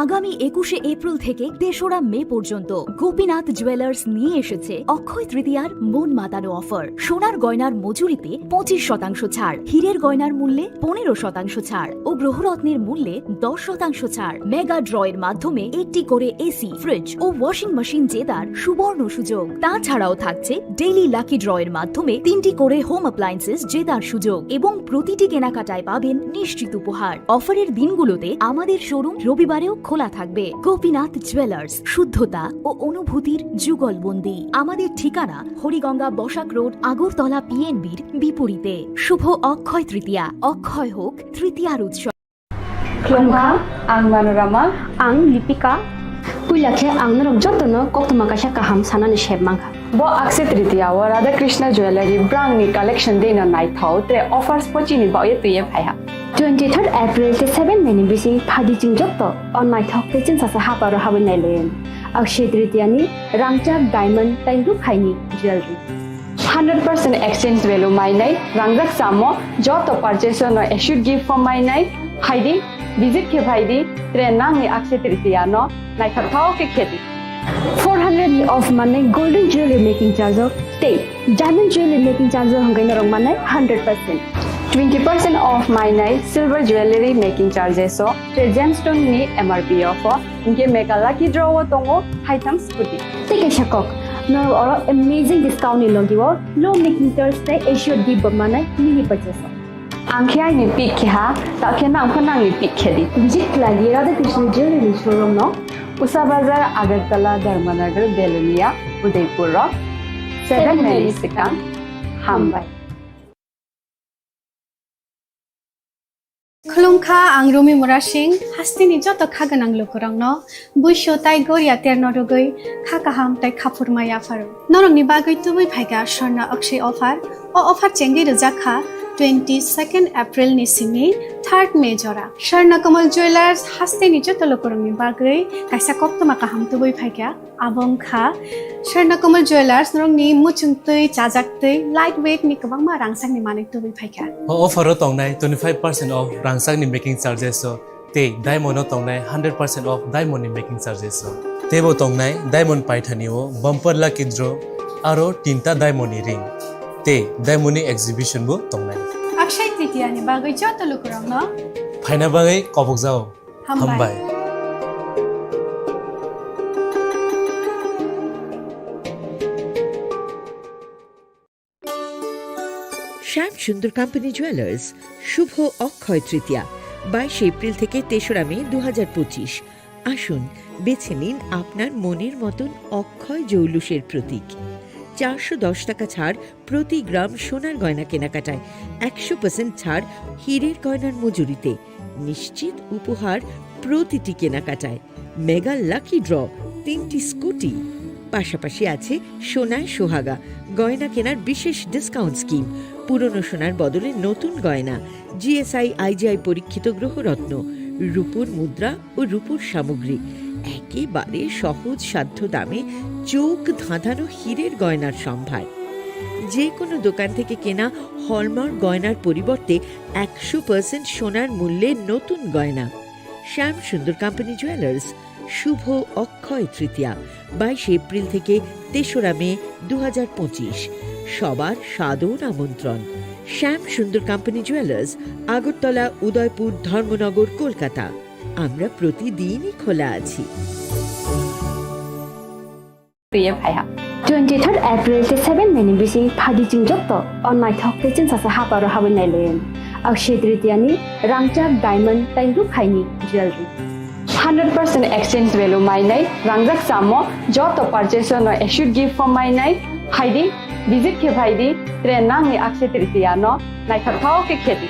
আগামী 21শে এপ্রিল থেকে 3রা মে পর্যন্ত গোপীনাথ জুয়েলার্স নিয়ে এসেছে অক্ষয় তৃতীয়ার মন মাতানো অফার। সোনার গয়নার মজুরিতে 25% ছাড়, হীরের গয়নার মূল্যে 15% ছাড় ও গ্রহরত্নের মূল্যে 10% ছাড়। মেগা ড্রয়ের মাধ্যমে একটি করে এসি, ফ্রিজ ও ওয়াশিং মেশিন জেতার সুবর্ণ সুযোগ। তাছাড়াও থাকছে ডেইলি লাকি ড্রয়ের মাধ্যমে 3টি করে হোম অ্যাপ্লায়েন্সেস জেতার সুযোগ এবং প্রতিটি কেনাকাটায় পাবেন নিশ্চিত উপহার। অফারের দিনগুলোতে আমাদের শোরুম রবিবারেও খোলা থাকবে। গোপীনাথ জুয়েলার্স, শুদ্ধতা ও অনুভূতির যুগলবন্দি। আমাদের ঠিকানা হরিগঙ্গা বসাক রোড, আগরতলা পিএনবির বিপরীতে। শুভ অক্ষয় তৃতীয়া, অক্ষয় হোক তৃতীয়ার উৎসব। Klongka, ang Manorama, ang Lipika. Kuilakhe ang narong jotono koktoma kasha kaham sanani sheb mangha. Bo Akshaya Tritiya wa Radha Krishna Jewelry brand ni collection de na nai thau tre offers pochi ni ba ye tuye phaiha. 23rd April te 7 meni bisi phadi jing jotto on nai thok te chin sasa haparo hawen nailen. Akshaya Tritiya ni rangchak diamond tai ru khaini jewelry. 100% exchange value mai nai rangjak samo joto purchase no should give for mai nai haidi visit ke bhaidi tre nang ni Akshaya Tritiya no nai thau ke kheti. 400 of money golden jewelry making charge of stay. Diamond jewelry making charge of hangai narong manai 100%. 20% off my night silver jewelry making charges so the gemstone ni MRP offer inke mega lucky draw tongo item scooty. Take a shakok. No or amazing discount ni longiwo low making charge te assured give manai mini purchase. Angkhya ni pick kha ta khena angkhana ni pick khedi. Visit lagi Radha Krishna jewelry showroom no Usa Bazar Agartala Dharmanagar Belunia Udaipur 7 Melisika Hambai. Klongka ang Rumi Murashing hastini joto khaganang lokorang no buisho tai goria terno rogoi khakaham tai khapurmaya faru norong ni bagoi tubui phaiga Swarna Akshay offer o offer chengi rujakha 22nd April ni simi 3rd May jora Swarna Kamal Jewelers hastini joto lokorang ni bagoi kaisa koktoma kaham tubui phaiga abong kha Swarna Kamal Jewelers norong ni muchungtui chajaktui lightweight ni kabangma rangsang ni manik tubui phaiga offer tongnai 25% off rangsang ni making charges so te diamond tongnai 100% off diamond ni making charges so tebo tongnai diamond paithani o bumper lucky draw aro tinta diamond ni ring te diamond ni exhibition bu tongnai Akshaya Tritiya ni bagoi joto lokorang no phaina bagai kobok jao hambai শ্যাম সুন্দর company jewellers শুভ Akshaya Tritiya 22 April থেকে 3রা মে 2025। আসুন বেছে নিন আপনার মনের মতন অক্ষয় জৌলুসের প্রতীক। 410 টাকা ছাড় প্রতি গ্রাম সোনার গয়না কেনাকাটায়, 100% ছাড় হীরের গয়নার মজুরিতে, নিশ্চিত উপহার প্রতিটি কেনাকাটায়, মেগা লাকি ড্র 3টি স্কুটি। পাশাপাশি আছে সোনায় সোহাগা গয়না কেনার বিশেষ ডিসকাউন্ট স্কিম, পুরনো সোনার বদলে নতুন গয়না, জিএসআই আইজিআই পরীক্ষিত গ্রহরত্ন, রূপোর মুদ্রা ও রূপোর সামগ্রী, একেবারে সহজ সাধ্য দামে চোখ ধাঁধানো হীরের গয়নার সম্ভার। যে কোনো দোকান থেকে কেনা হলমার্ক গয়নার পরিবর্তে 100% সোনার মূল্যে নতুন গয়না। শ্যাম সুন্দর কোম্পানি জুয়েলার্স শুভ অক্ষয় তৃতীয়া 22 এপ্রিল থেকে 3রা মে 2025। সবার সাদর আমন্ত্রণ। শ্যাম সুন্দর কোম্পানি জুয়েলার্স, আগরতলা, উদয়পুর, ধর্মনগর, কলকাতা। আমরা প্রতিদিনই খোলা আছি। 23rd April te 7 meni bisi phadi jing jotto on nai thok te chin sasa haparo hawen nailen. Akshaya Tritiya ni rangchak diamond tai ru khaini jewelry. 100% exchange value mai nai rangjak samo joto purchase no should give for mai nai haidi visit ke bhaidi tre nang ni Akshaya Tritiya no nai thau ke kheti.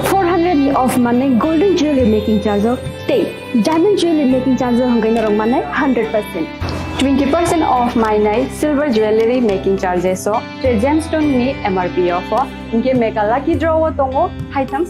400 of money golden jewelry making charge of stay. Diamond jewelry making charge of hangai narong manai 100%. 20% off my night silver jewelry making charges so the gemstone ni MRP offer inke mega lucky draw tongo item